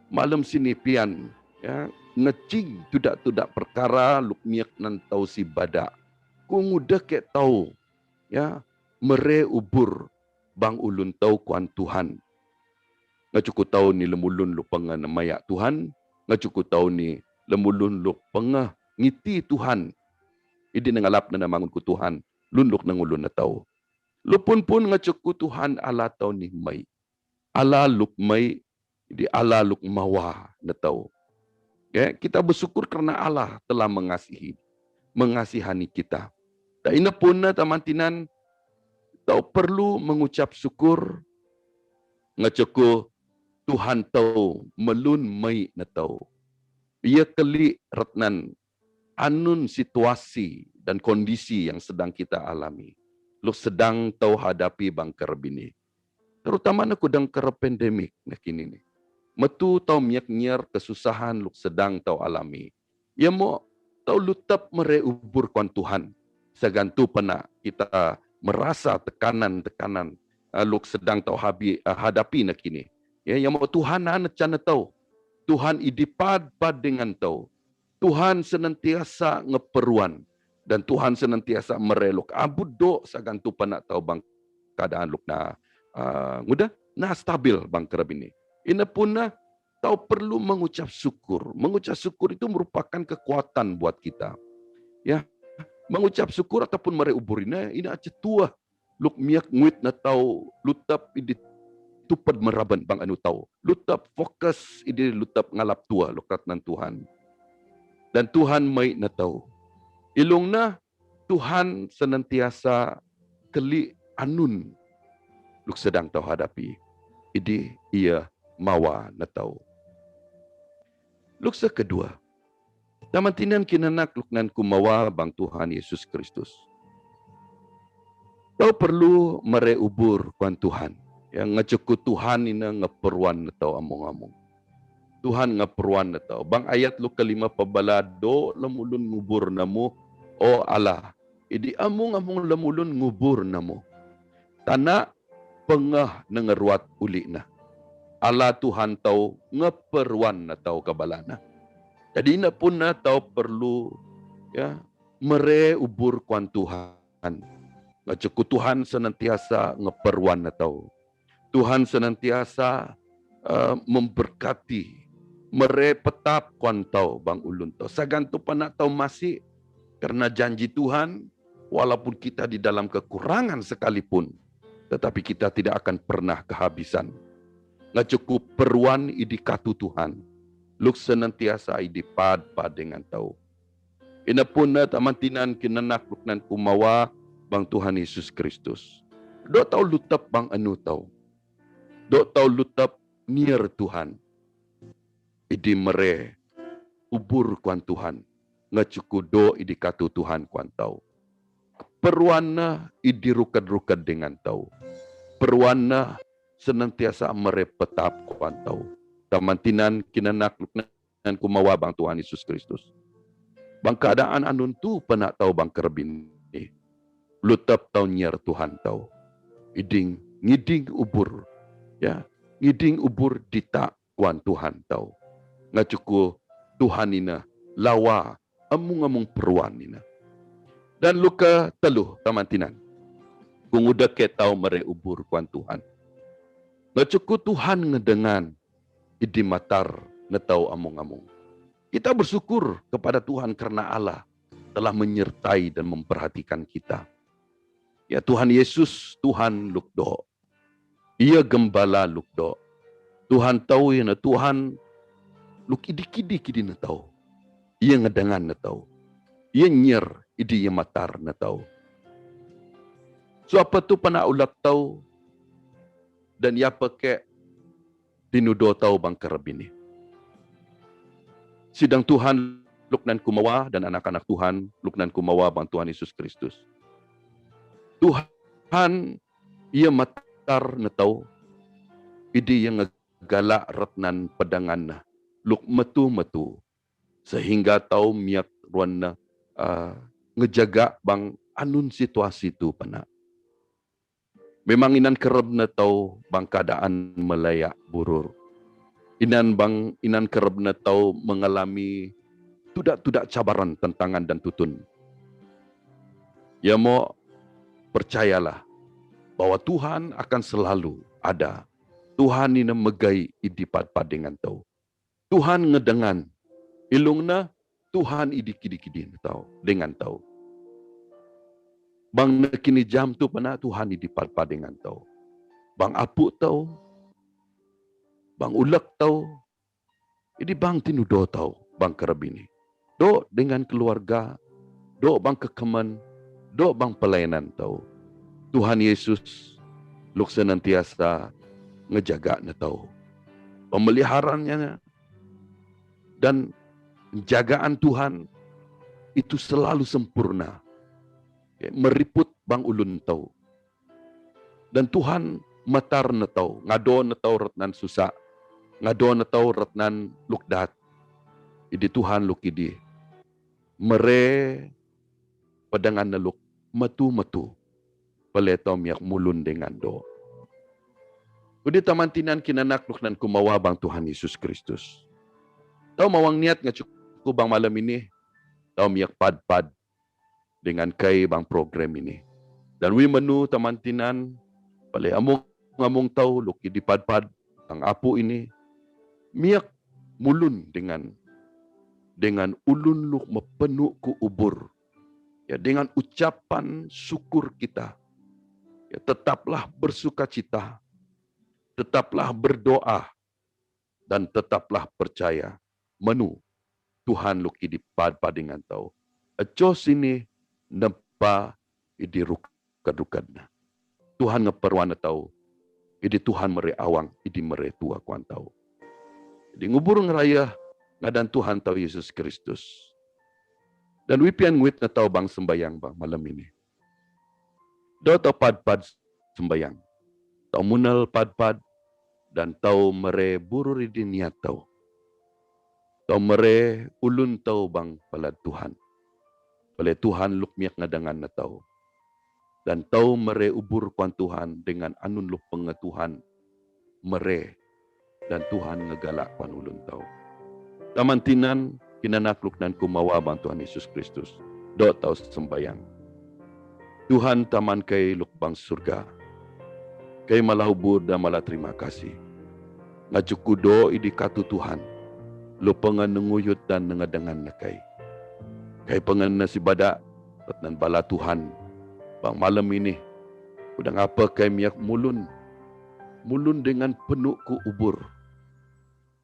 malam sini pian ya ngecing tudak perkara luk miak nan tahu si badak. Ku mudah ke tahu ya mere ubur bang ulun tahu kuan Tuhan. Nggak cukup tahu ni lemulun luk pengah mayak Tuhan. Nggak cukup tahu ni lemulun luk pengah ngiti Tuhan. Ini nengalap na namangun ku Tuhan. Lunduk nang ulun na tahu. Lupun pun ngacuku Tuhan Allah tahu ni may. Allah luk may, di Allah luk mawa na tahu. Ya, kita bersyukur karena Allah telah mengasihani kita. Dan ina pun na tamantinan tahu perlu mengucap syukur ngacuku Tuhan tahu melun may na tahu. Ia keli ratnan anun situasi dan kondisi yang sedang kita alami. Lu sedang tahu hadapi bang kerbini. Terutama na kudang kara pandemic na kini ni. Matu tau miyak-nyar kesusahan luk sedang tau alami. Ya mo tau lutap mereubur kuan Tuhan. Segantu pena kita merasa tekanan-tekanan luk sedang tau hadapi na kini. Ya mo Tuhan na cana tau. Tuhan idipad dengan tau. Tuhan senantiasa ngeperuan. Dan Tuhan senantiasa mereluk. Abud do segantu pena tau bang keadaan luk na mudah na stabil bang kerab ini. Ina pun tahu perlu mengucap syukur. Mengucap syukur itu merupakan kekuatan buat kita. Ya, mengucap syukur ataupun mereubur ini aja tua. Luk miak nguit na tahu lutap idi tupad meraban bang anu tahu. Lutap fokus idi lutap ngalap tua lukat nan Tuhan. Dan Tuhan mai na tahu. Ilung na Tuhan senantiasa keli anun luk sedang tahu hadapi. Idi ia mawa na tahu. Luksa kedua, tamantinan kinanak luknan kumawa bang Tuhan Yesus Kristus. Tahu perlu mereubur kuan Tuhan. Yang ngecukut Tuhan ina ngeperuan na tahu among-among. Tuhan ngeperuan na tahu. Bang ayat luk kelima pabalado lamulun ngubur namo. O Allah, idi among-among lamulun ngubur namo. Tanah pengah nengeruat uli na. Allah Tuhan tahu ngeperwan na tahu kabalana. Jadi ina pun na tahu perlu ya mereubur kuan Tuhan. Ngacuku Tuhan senantiasa ngeperwan na tahu. Tuhan senantiasa memberkati merepetap kuan tahu bang ulun tahu. Sagantu pa na tahu masih karena janji Tuhan walaupun kita di dalam kekurangan sekalipun tetapi kita tidak akan pernah kehabisan. Nga cukup peruan idikatu Tuhan. Luk senantiasa idipad dengan tahu. Ina pun na tamantinan kinanak luknan kumawa bang Tuhan Yesus Kristus. Do tahu lutap bang anu tahu. Do tahu lutap near Tuhan. Idi mere ubur kuan Tuhan. Nga cukup do idikatu Tuhan kuan tahu. Peruan na idirukad-rukad dengan tahu. Peruan na senantiasa merepetap kuan tahu. Tamantinan kinanak luknan kumawa bang Tuhan Yesus Kristus. Bang keadaan anun tu pena tahu bang kerbin ni. Lutap tahu nyer Tuhan tahu. Ngiding ubur. Ya, ngiding ubur dita kuan Tuhan tahu. Ngacuku Tuhan ina lawa amung-amung peruan ina. Dan luka teluh tamantinan. Kung udah ke tahu mereubur kuan Tuhan. Ngacuku Tuhan ngedengan idi matar netau among-among. Kita bersyukur kepada Tuhan karena Allah telah menyertai dan memperhatikan kita. Ya Tuhan Yesus, Tuhan lukdo. Ia gembala lukdo. Tuhan tahu ya na Tuhan luk idi-kidi na tahu. Ia ngedengan na tahu. Ia nyer idi ia matar na tahu. So apa tu pana ulat tahu dan ia pakai dinudo tahu bang kerabini. Sidang Tuhan luknan kumawa dan anak-anak Tuhan luknan kumawa bang Tuhan Yesus Kristus. Tuhan ia matar na tahu. Idi yang ngegalak ratnan pedangan na. Luk metu-metu. Sehingga tahu miak ruan na ngejaga bang anun situasi tu pana. Memang inan kerab na tahu bang keadaan melayak burur. Inan kerab na tahu mengalami tudak cabaran, tentangan dan tutun. Ya mau percayalah bahwa Tuhan akan selalu ada. Tuhan ini megai idipat dengan tahu. Tuhan ngedengan ilungna Tuhan idikidi-kidi tahu dengan tahu. Bang kini jam tu pernah Tuhan idipat dengan tahu. Bang apuk tahu. Bang ulek tahu. Ini bang tinudo tahu bang kerabini. Do dengan keluarga, do bang kekeman, do bang pelayanan tahu. Tuhan Yesus luk senantiasa ngejaga na tahu. Pemeliharannya dan penjagaan Tuhan itu selalu sempurna. Meriput bang ulun tahu. Dan Tuhan matar na tau, ngado na tau ratnan susa, ngado na tau ratnan lukdat. Idi Tuhan luk idi. Mere padangan na luk matu-matu. Paleto miyak mulun dengan do. Kudi tamantinan kinanak luk nan kumawa bang Tuhan Yesus Kristus. Tau mawang niat nga cukup bang malam ini. Tau miyak pad-pad dengan kay bang program ini. Dan wi menu tamantinan pale among tau luk idi pad-pad ang apo ini. Miyak mulun dengan ulun luk mapenuh ku ubur. Ya, dengan ucapan syukur kita. Ya, tetaplah bersukacita, tetaplah berdoa, dan tetaplah percaya. Menu Tuhan luk idi pad-pad dengan tau. Aco sini nempa idi rukad-rukadna. Tuhan ngeperwana tau. Idi Tuhan mere awang, idi mere tua kuan tau. Di ngubur ngeraya ngadan Tuhan tau Yesus Kristus. Dan wipian nguit na tau bang sembayang bang malam ini. Do tau pad-pad sembayang. Tau munal pad-pad dan tau mere bururi di niat tau. Tau mere ulun tau bang palad Tuhan. Pale Tuhan luk miak ngadangan na tau. Dan tau mere ubur kuan Tuhan dengan anun luk pengetuhan mere. Dan Tuhan ngegalak kuan ulun tau. Tamantinan kinanakluk nan kumawa bang Tuhan Yesus Kristus. Do tau sembayang. Tuhan taman kay lukbang surga. Kay malahubur dan malah terima kasih. Ngajukudo idikatu Tuhan. Lupangan nenguyut dan nengadangan na kay. Kay pengen na si bada. Ratnan bala Tuhan. Bang malam ini. Udang apa kay miyak mulun. Mulun dengan penuh ku ubur.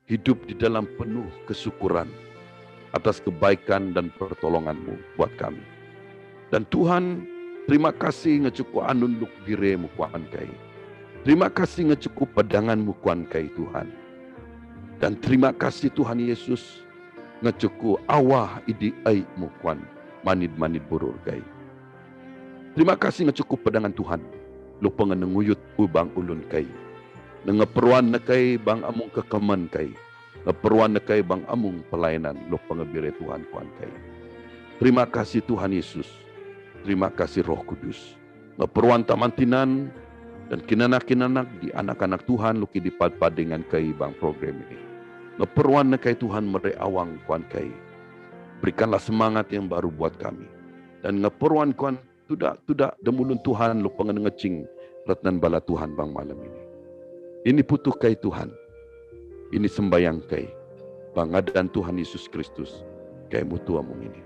Hidup di dalam penuh kesyukuran atas kebaikan dan pertolongan-Mu buat kami. Dan Tuhan, terima kasih ngecukup anun luk dire-Mu kuan kai. Terima kasih ngecukup padangan-Mu kuan kai Tuhan. Dan terima kasih Tuhan Yesus ngecukup awah idi ai-Mu kuan manid-manid burur kai. Terima kasih ngecukup padangan Tuhan. Lupa ngenenguyut ubang ulun kai. Nengeperuan na kay bang among kekaman kay. Ngeperuan na kay bang among pelayanan lo pengebire Tuhan kuan kay. Terima kasih Tuhan Yesus. Terima kasih Roh Kudus. Ngeperuan tamantinan dan kinanak-kinanak di anak-anak Tuhan lo kidipad-pad dengan kay bang program ini. Ngeperuan na kay Tuhan mereawang kuan kay. Berikanlah semangat yang baru buat kami. Dan ngeperuan kuan tudak demulun Tuhan lo pengenengecing ratnan bala Tuhan bang malam ini. Ini putuh kai Tuhan. Ini sembayang kai. Bangadan Tuhan Yesus Kristus. Kai mutu amung ini.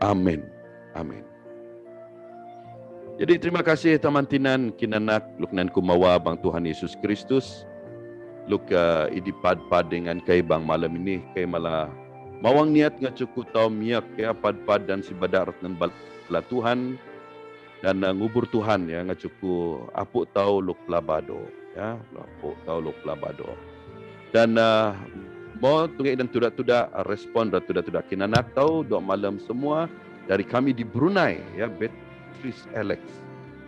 Amin. Amin. Jadi terima kasih tamantinan kinanak luknan kumawa bang Tuhan Yesus Kristus. Luk idipad-pad dengan kai bang malam ini. Kai malah mawang niat ngacukup tau miak ya pad-pad dan si badarat nan bala Tuhan. Dan ngubur Tuhan ya ngacuku apuk tau luk labado ya apuk tau luk labado dan mau tungai dan tudak-tudak respon dan tudak-tudak kinanak tau dok malam semua dari kami di Brunei ya Beatrice Alex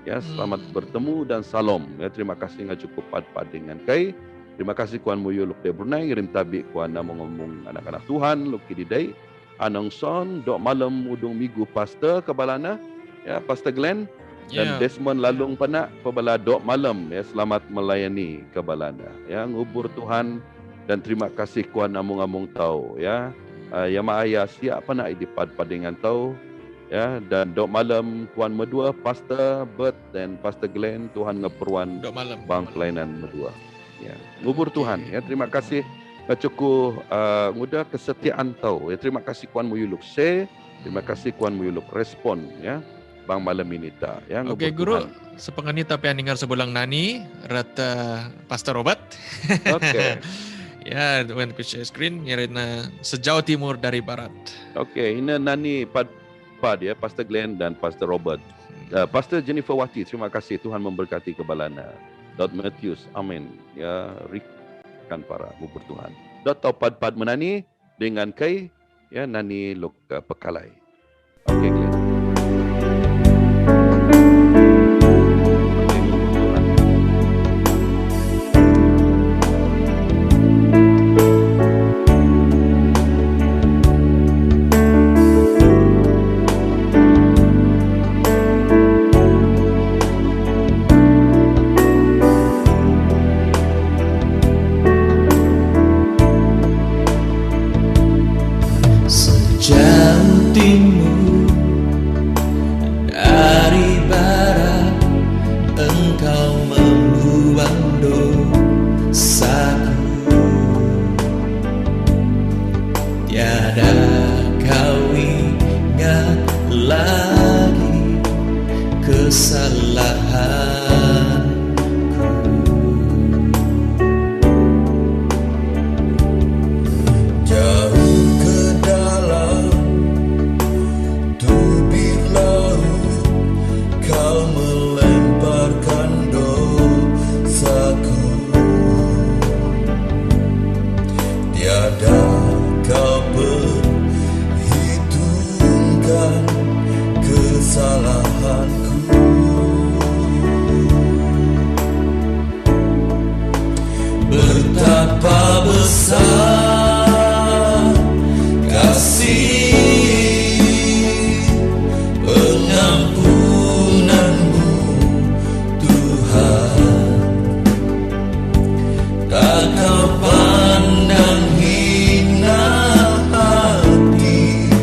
ya selamat bertemu dan salam ya terima kasih ngacuku pad-pad dengan kai terima kasih kuan muyu luk de Brunei ngirim tabik kuan ngomong anak-anak Tuhan luk kididai anong son dok malam udung minggu pastor kebalana ya Pastor Glenn dan Desmond Lalung Panak pebala dok malam ya selamat melayani kebalana ya ngubur Tuhan dan terima kasih kuan amung-amung tau ya ya maaya siap panak idipad dengan tau ya dan dok malam kuan medua Pastor Bert dan Pastor Glenn Tuhan ngeperuan bang pelayanan medua ya ngubur Tuhan ya terima kasih cukup mudah kesetiaan tau ya terima kasih kuan muyuluk terima kasih kuan muyuluk respon ya bang malam ini ta ya okey guru sepengen tapi dengar sebulang nani rata Pastor Robert okey ya when picture screen nyerina sejauh timur dari barat okey ini nani pad ya Pastor Glenn dan Pastor Robert Pastor Jennifer Wati terima kasih Tuhan memberkati kebalana Dot Matthews amin ya rikan para bubur Tuhan dot pad menani dengan kai ya nani luk pekalai okey Glenn Betapa besar kasih pengampunanmu Tuhan, tak kau pandang hina hati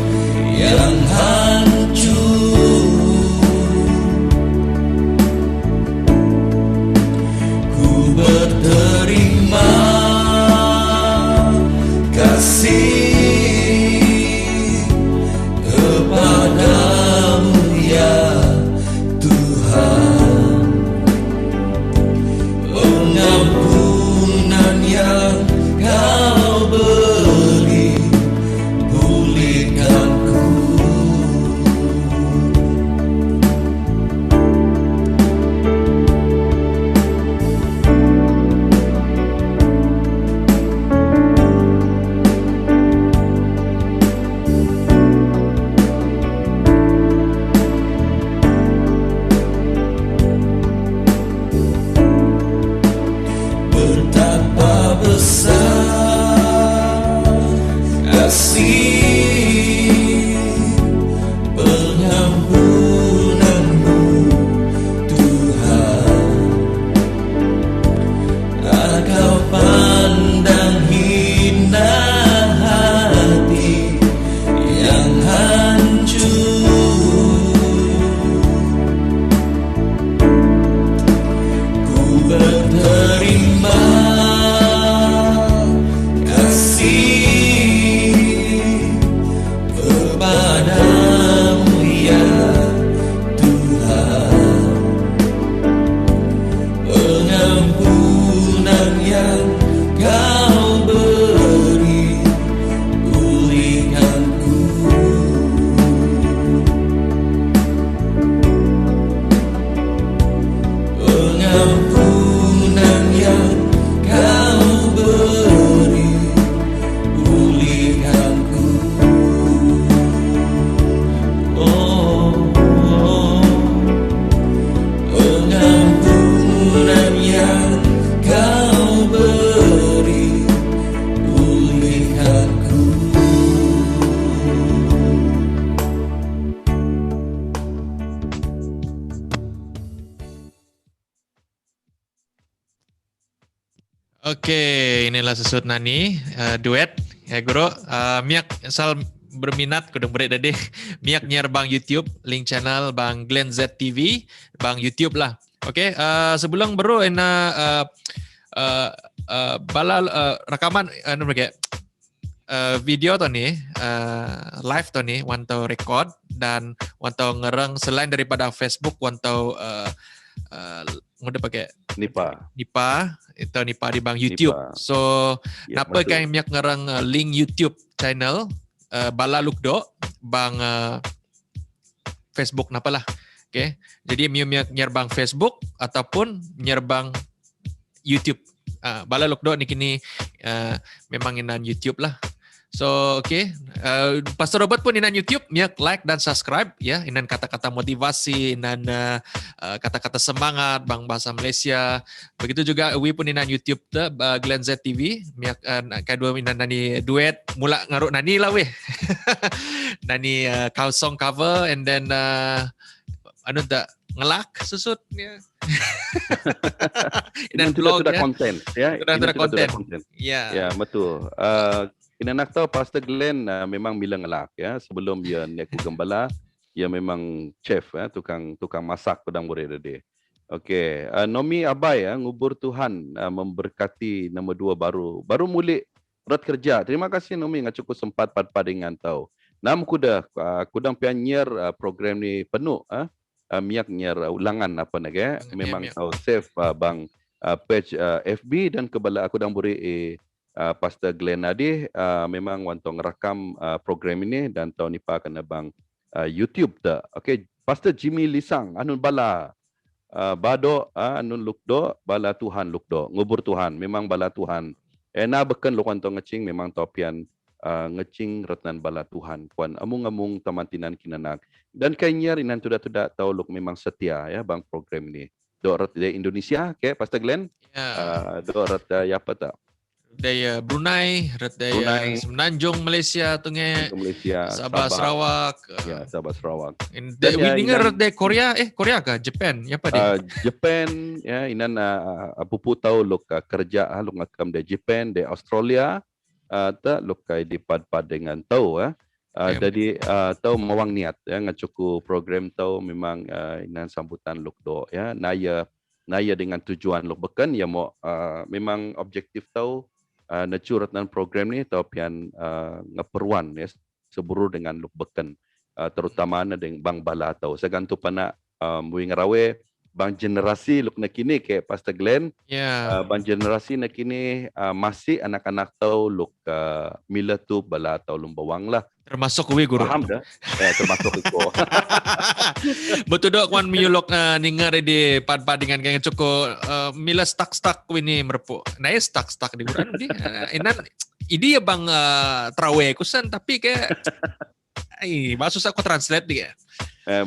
yang hancur. Ku berterima kasih kepadamu ya Tuhan, pengampunan yang kau beri pulihkanku. Betapa besar kasih pengampunanmu Tuhan, tak kau pandang hina hati yang hancur. Ku berterima kasih kepadamu ya Tuhan, pengampunan yang kau beri pulihkanku. Pengampunan yang kau beri pulihkanku. Pengampunan yang kau beri pulihkanku. Okey, inilah Susut Nani duet ya guru. Miak asal berminat kudung berik tadi. Miak nyer bang YouTube, link channel bang Glenn Z TV, bang YouTube lah. Okey, sebelum baru bala rekaman video tu ni live tu ni wantau record dan wantau ngerang selain daripada Facebook wantau ngudah pakai Nipa itu Nipa di bang YouTube. Nipa. So ya, napa kan miak ngerang link YouTube channel Bala Lukdo bang Facebook napa lah. Okay. Jadi miak nyerbang Facebook ataupun nyerbang YouTube. Bala Lukdo ni kini memang inan YouTube lah. So okay, Pastor Robert pun inan YouTube, miak like dan subscribe ya, inan kata-kata motivasi, inan kata-kata semangat bang bahasa Malaysia. Begitu juga we pun inan YouTube tu Glenn Z TV, miak kedua inan nani duet mula ngaruk nani lah weh. Nani song cover and then anu tak ngelak susut ya. Inan sudah konten ya. Sudah konten. Ya. Ya, betul. Kita nak tahu Pastor Glenn memang bilang ngelak ya, sebelum dia naik gembala dia memang chef ya, tukang masak pedang murid dia. Okey, Nomi Abai ya, ngubur Tuhan memberkati nombor 2 baru muli berat kerja. Terima kasih Nomi ngah cukup sempat pad dengan tahu. Nam kudang pianyer program ni penuh miak nyer ulangan apa nak ya. Memang tahu save bang page FB dan kebala aku dang buri Pastor Glenn Adi memang wantong rakam program ini dan tahun nipa kena bang YouTube dah. Okey, Pastor Jimmy Lisang anun bala bado anun lukdo bala Tuhan lukdo ngubur Tuhan memang bala Tuhan. Ena beken lu wantong ngecing memang topian ngecing retnan bala Tuhan kuan amung-amung tamantinan kinanak dan kaynya rinan tuda-tuda tahu luk memang setia ya bang program ini. dorat di Indonesia ke Pastor Glenn. Dorat apa tak? Daya Brunei, daya Semenanjung Malaysia, Tungai Sabah Sarawak. Ya, Sabah Sarawak. We dengar dari Korea, Korea ke Japan, apa dia? Japan, ya, inan pupu tahu lok kerja lok ngakam dari Japan, dari Australia, tak lok kai dipad-pad dengan tahu jadi tahu mawang niat ya ngacuku program tahu memang inan sambutan lok do ya naya dengan tujuan lok beken ya mau memang objektif tahu nacurat dan program ni tau pian ngaperuan ya seburu dengan luk beken terutama na dengan bang bala tau segantu pana muing rawe bang generasi luk nakini ke Pastor Glenn bang generasi nakini masih anak-anak tau luk mila tu bala tau lumbawang lah termasuk we guru paham dah termasuk ko betul dok wan miulok ningar di pad-pad dengan kaya cukup mila stuck wini merepuk naik stuck di Quran di inan ini ya bang trawe kusan tapi kayak bahasa aku translate dia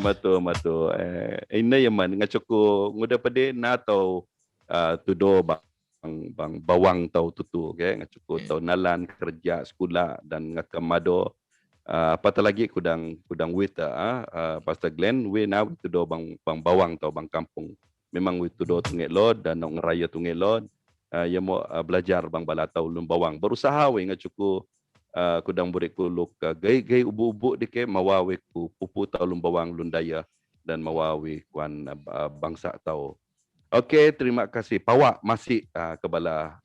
betul ini yang man ngacuku nguda pade na tau tudo bang bawang tau tutu okay? Ngacuku tau nalan kerja sekolah dan ngakamado apatah lagi kudang wit Pastor Glenn we now itu do bang bawang tau bang kampung memang itu do Tungai Lod dan nong raya Tungai Lod ya mau belajar bang bala tau lum bawang berusaha we ngacuku kudang burik ku luk gay ubu-ubu dike mawawe ku pupu tau lum bawang lundaya dan mawawe kuan bangsa tau. Okey, terima kasih Pawak masih kebala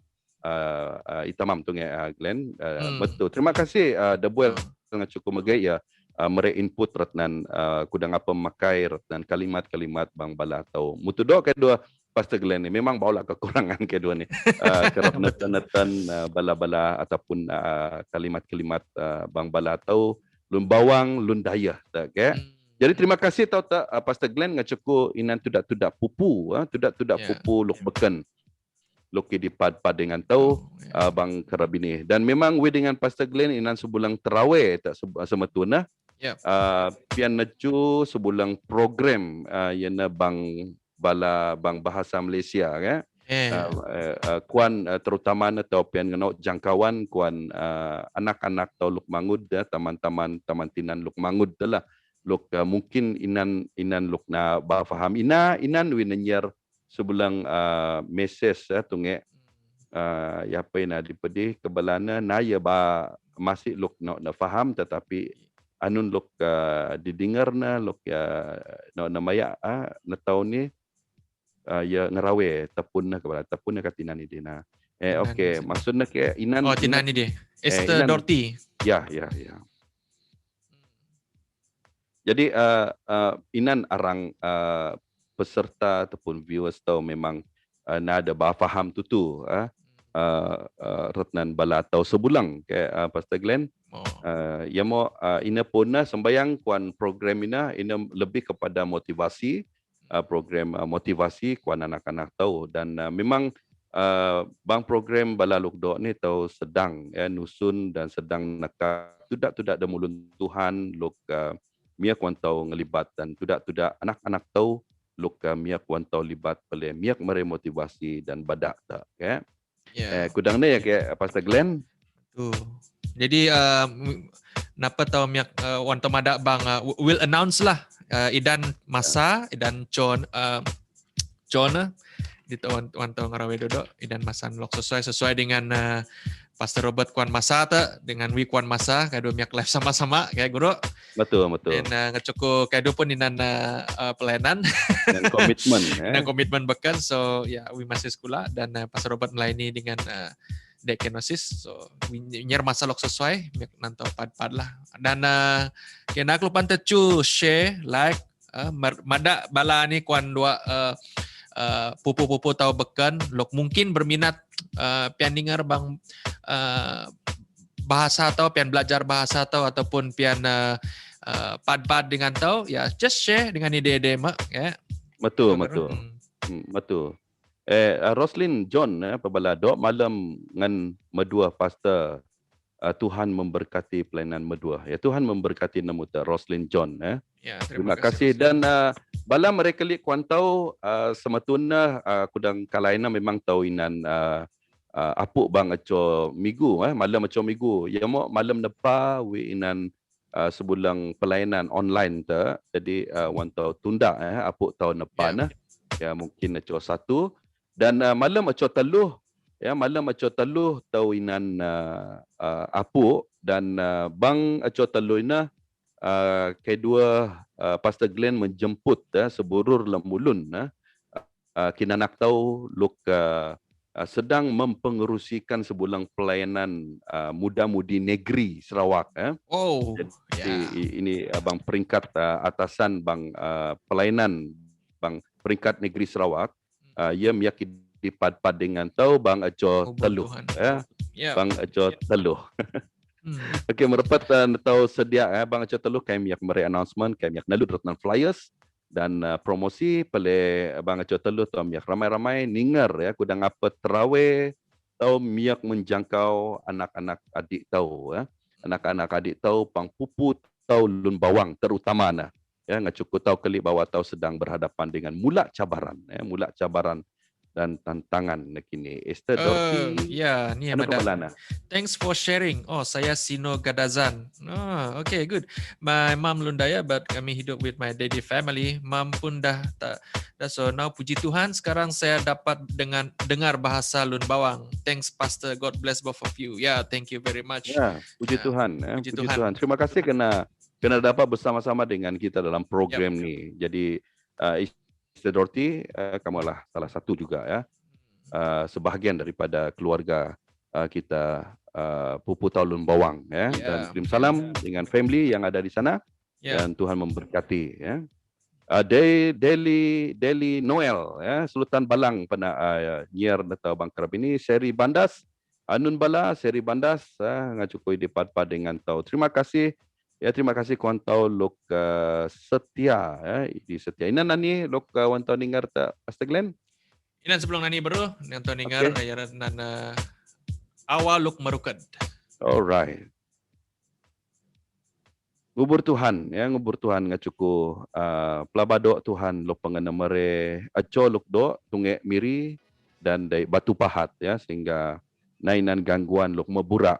itamam Tungai Glenn betul. Terima kasih Debuel sangat cukup megay ya mere input ratnan kudang apa makai ratnan kalimat-kalimat bang bala tau mutudo kedua Pastor Glenn ni memang bawa kekurangan kedua ni kerap netan bala-bala ataupun kalimat-kalimat bang bala tau lun bawang lun daya tak ke jadi terima kasih tau tak Pastor Glenn ngacuku inan tudak pupu pupu luk beken loki di pad dengan tau bang karabini dan memang we dengan Pastor Glenn inan sebulan terawih tak semetuna pian necu sebulan program yana bang bala bang bahasa Malaysia kan kuan terutama na tau pian ngano jangkauan kuan anak-anak tau luk mangud taman tinan luk mangud lah luk mungkin inan luk na ba faham inan we nanyer sebulang message Tungai ya apa na dipedih kebalana na ya ba masih luk na faham tetapi anun luk didengar na luk ya na maya na tau ni ya ngarawe tapun na kebala tapun na katinan ni dina okey maksudnya ke inan tinan ni dia Esther Dorothy ya jadi inan arang peserta ataupun viewers tahu memang nada bah faham tutu ratnan bala tau sebulang ke Pastor Glenn ya mo ina puna sembayang kuan program ina lebih kepada motivasi program motivasi kuan anak-anak tahu dan memang bang program bala lukdo ni tahu sedang nusun dan sedang nak tudak demulun Tuhan luk mia kuan tahu ngelibat dan tudak anak-anak tahu luk miak wan tau libat pale miak mere motivasi dan badak tak ke kudang ni ya ke Pastor Glenn jadi napa tau miak wan tau madak bang will announce lah idan masa idan John di wan tau ngarawe dodok idan masa lok sesuai dengan Pastor Robert kuan masa tak dengan we kuan masa kado miak live sama-sama kayak guru betul dan ngecoko kado pun inan pelayanan dan komitmen dan komitmen bekan so ya we masih sekolah dan Pastor Robert melayani dengan diagnosis so nyer masa lok sesuai miak nantau pad lah dan kena kelupan tecu share like mada bala ni kuan dua pupu-pupu tahu bekan lok mungkin berminat pian dengar bang bahasa atau pian belajar bahasa atau ataupun pian pad-pad dengan tahu ya just share dengan ide-ide mak ya betul Roslyn John pebala dok malam ngan medua pastor Tuhan memberkati pelayanan medua. Ya, Tuhan memberkati nama Roslyn John. Ya, terima kasih. Dan bala mereka lihat kuantau sematuna kudang kalaina memang tawinan apuk bang aco minggu malam aco minggu. Ya mo malam depa we inan sebulan pelayanan online ta. Jadi wantau tunda apuk tahun depan ya mungkin aco satu dan malam aco teluh ya malam aco teluh tawinan apuk dan bang aco teluh ina kedua Pastor Glenn menjemput seburur lemulun kita nak tahu luk sedang mempengerusikan sebulan pelayanan muda-mudi negeri Sarawak. Jadi ini bang peringkat atasan bang pelayanan bang peringkat negeri Sarawak. Ia meyakini dipad-pad dengan tahu bang aco teluh bang aco teluh. Okey, merepat tahu sedia bang aco teluh kami yak mere announcement kami yak nalut ratan flyers dan promosi pele bang aco teluh tu miak ramai-ramai ningar ya kudang apa terawih tahu miak menjangkau anak-anak adik tahu anak-anak adik tahu pang pupu tahu lun bawang terutama ya ngacuku tahu kali bawa tahu sedang berhadapan dengan mula cabaran dan tantangan kini. Esther Dorothy. Ya, ni Madam. Thanks for sharing. Oh, saya Sino Gadazan. Oh, okay, good. My mom Lundaya, but kami hidup with my daddy family. Mom pun dah so now puji Tuhan sekarang saya dapat dengar bahasa Lun Bawang. Thanks Pastor. God bless both of you. Yeah, thank you very much. Ya, puji Tuhan. Puji Tuhan. Terima kasih kena dapat bersama-sama dengan kita dalam program ni. Jadi Mr. Dorothy, kamulah salah satu juga ya, sebahagian daripada keluarga kita Pupu Taulun Bawang ya, dan kirim salam dengan family yang ada di sana dan Tuhan memberkati ya. Daily Noel ya, Sultan Balang pada nyiar atau Bang Kerab ini, Seri Bandas, Anun Bala, Seri Bandas ngacukui dipad-pad dengan tahu. Terima kasih. Ya, terima kasih kawan tau lok setia ya di setia. Ina nani lok kawan tau ningar ta Pastor Glenn. Ina sebelum nani bro, yang tau ningar ayaran nana awal lok merukad. Alright. Ngubur Tuhan ya, ngubur Tuhan ngacuku pelabado Tuhan lok pengana mere aco lok do tunge miri dan dari batu pahat ya sehingga nainan gangguan lok meburak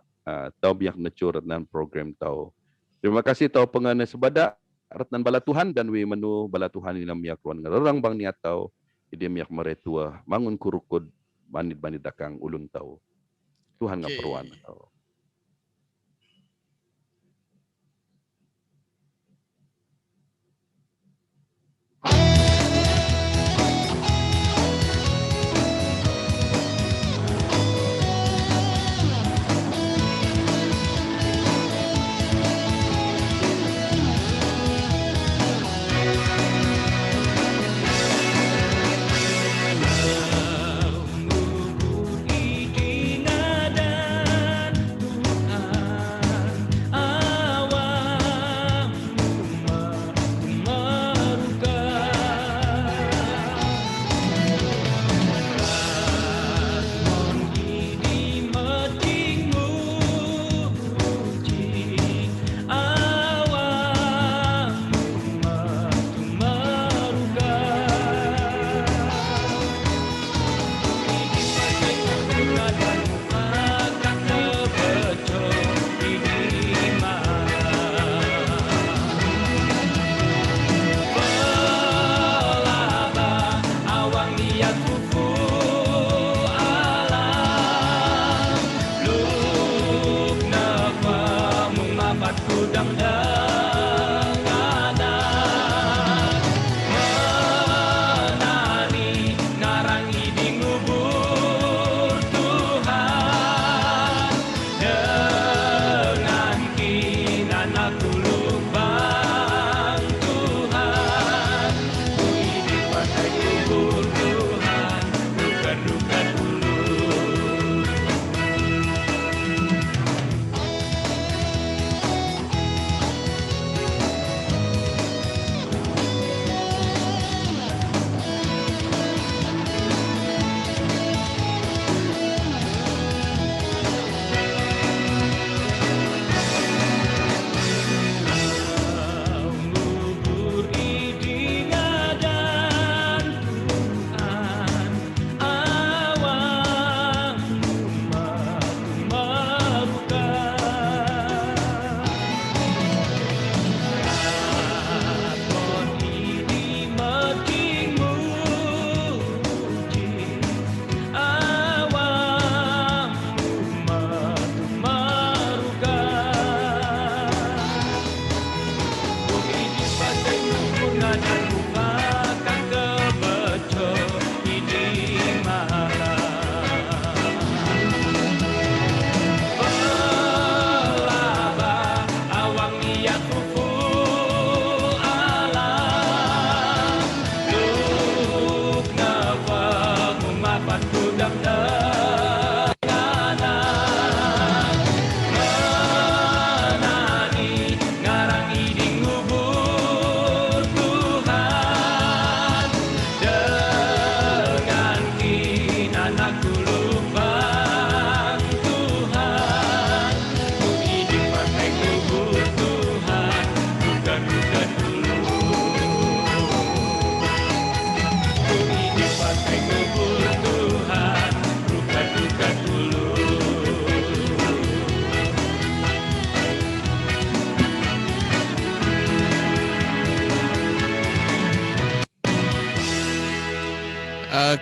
tau biak necur dan program tau. Terima kasih tahu pengana sebada ratnan bala Tuhan dan we menu bala Tuhan ina miak ruan ngarang bang niat tahu ide miak meretua mangun kurukud banit-banit dakang ulun tahu. Tuhan ngaperuan tahu. Menani ngarangi di ngubur Tuhan.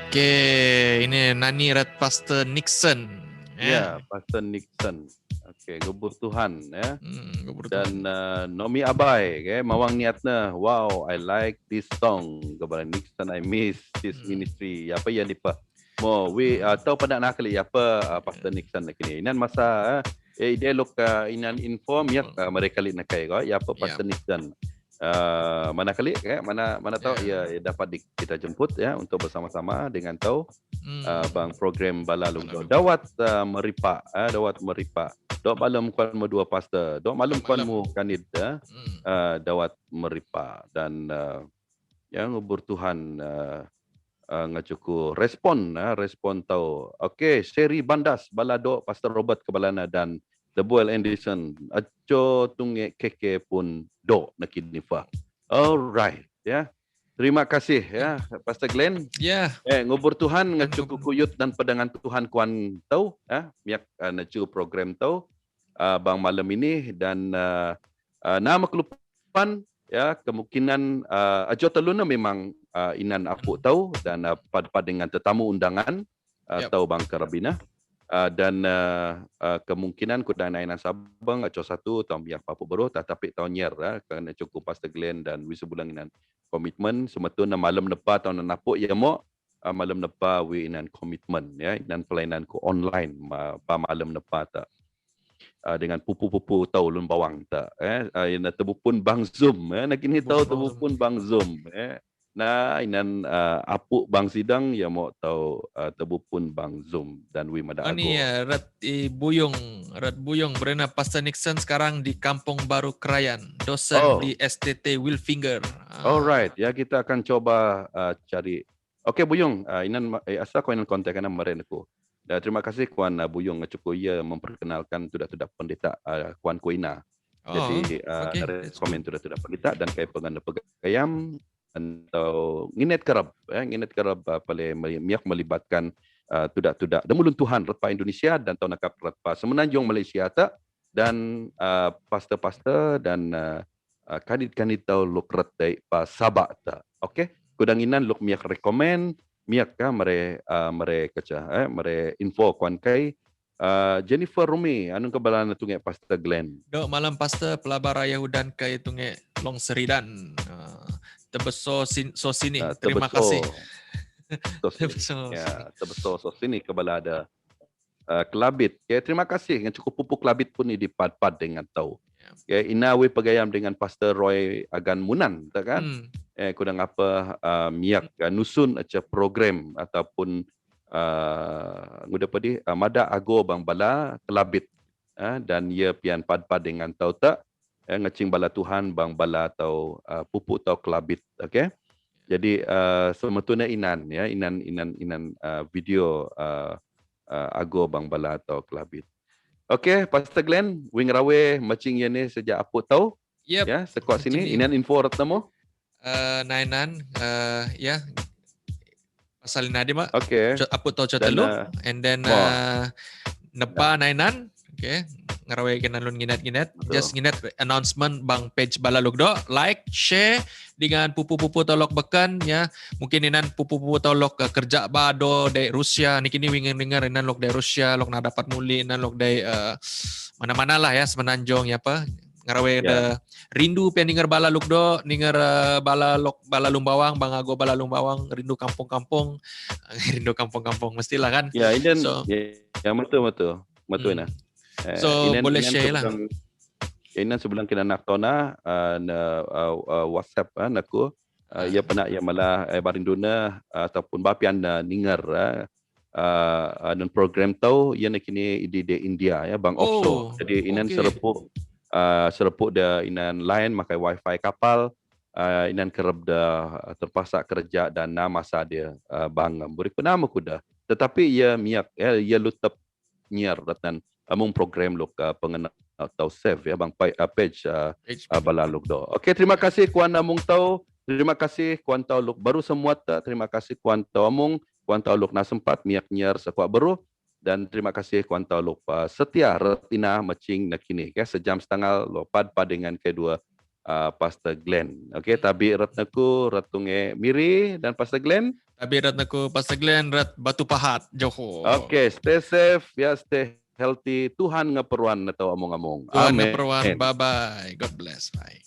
Okey, ini Nani Red Pastor Nixon. Ya, Pastor Nixon. Okey, gubur Tuhan ya. Gubur Dan Nomi Abai, mawang niatna. Wow, I like this song. Kepada Nixon, I miss this ministry. Apa yang dipa? Mo, we tahu pada nak kali apa Pastor Nixon nak kini. Inan masa dia lok inan inform ya mereka li nak kai ko. Ya apa Pastor Nixon. Mana kali mana tahu ya dapat kita jemput ya untuk bersama-sama dengan tahu bang program Balalu dawat meripa dok malam kuan mo dua pastor dok malam kuan mo kanid dawat meripa dan yang ngubur Tuhan ngacuku respon tahu okey seri bandas balado Pastor Robert Kebalana dan The Boyle Anderson aco tunge keke pun do nakinifa. Alright ya. Terima kasih ya Pastor Glenn. Ya. Ngubur Tuhan ngacuku kuyut dan pedangan Tuhan kuan tahu ya miak nacu program tahu bang malam ini dan nama kelupan ya kemungkinan ajo teluna memang inan apu tahu dan pad dengan tetamu undangan tahu bang Karabina. Dan kemungkinan kuda nainan Sabang aco satu tahun biar papu baru tetapi tahun nyer kerana cukup Pastor Glenn dan wisu bulanginan komitmen semetuna malam depa tahun napuk ya mo malam depa we inan komitmen ya inan pelayanan ku online pa malam depa ta dengan pupu-pupu tau lun bawang ta ina tebupun bang Zoom nak kini tahu tebupun bang Zoom nah inan apuk bang sidang ya mau tahu tebupun bang Zoom dan wi mada ago. Ini ya Rat Buyong berena Pastor Nixon sekarang di Kampung Baru Krayan, dosen di STT Wilfinger. Alright, ya kita akan coba cari. Okey Buyong, inan asal kau inan kontak ana maren aku. Dan terima kasih kuan Buyong cukup ia memperkenalkan tudak-tudak pendeta kuan Kuina. Jadi komen tudak-tudak pendeta dan kai penganda pegayam atau nginet kerab pale miak melibatkan tudak-tudak demulun Tuhan retpa Indonesia dan tahun nakap retpa semenanjung Malaysia ta dan pastor-pastor dan kanit-kanit tau luk ret dai pa Sabah ta. Okey, kudanginan luk miak rekomen miak ka mere info kuan kai Jennifer Rumi anun kebalan tunge Pastor Glenn. Dok malam pastor pelabara Yahudan kai tunge Long Seridan. Tebeso sini. Terima kasih. Tebeso sini kebala ada kelabit. Ya, terima kasih dengan cukup pupuk kelabit pun ini dipad-pad dengan tahu. Ya, inawi pegayam dengan Pastor Roy Agan Munan, tak kan? Kudang apa miak nusun aja program ataupun nguda padi mada ago bang bala kelabit dan ia pian pad-pad dengan tahu tak ngecing bala Tuhan bang bala atau pupuk atau kelabit. Okey, jadi semetuna inan video ago bang bala atau kelabit. Okey, Pastor Glenn wing rawe macing yani sejak apa tahu ya sekuat sini inan info retamo nainan ya pasal nadi mak okey apa tahu cotelu and then nepa nainan. Okay, ngarawe kenalun ginet just ginet announcement bang page Balalug do like share dengan pupu-pupu tolok bekan ya mungkin inan pupu-pupu tolok kerja bado dari Rusia ni kini dengar inan lok dari Rusia lok nak dapat muli inan lok dari mana-mana lah ya semenanjung ya apa ngarawe rindu pian dengar Balalug do dengar Balalung Bawang bang ago Balalung Bawang rindu kampung-kampung mestilah kan ya inan ya betul nah. So boleh share lah. Ini sebulan kena nak tona WhatsApp naku ia pernah ia malah barinduna ataupun bapian ningar non program tau ia nak kini di India ya bang offshore. Jadi inan serepuk dah inan lain makai wifi kapal inan kerap dah terpaksa kerja dan nama masa dia bang beri penama kuda. Tetapi ia miak ia lutap nyiar dan among program lok pengenal atau save ya bang page Balalug do. Okey, terima kasih kuan among tau. Terima kasih kuan tau lok baru semua ta. Terima kasih kuan tau among kuan tau lok na sempat miak nyiar sekuat baru dan terima kasih kuan tau lok setia retina macing nakini ya sejam setengah lopad dengan kedua Pastor Glenn. Okey, tabi ratnaku ratunge Miri dan Pastor Glenn. Tabi ratnaku Pastor Glenn rat Batu Pahat Johor. Okey, stay safe, ya stay healthy. Tuhan ngaperuan na tahu among-among. Tuhan Amen. ngaperuan. Bye bye. God bless. Bye.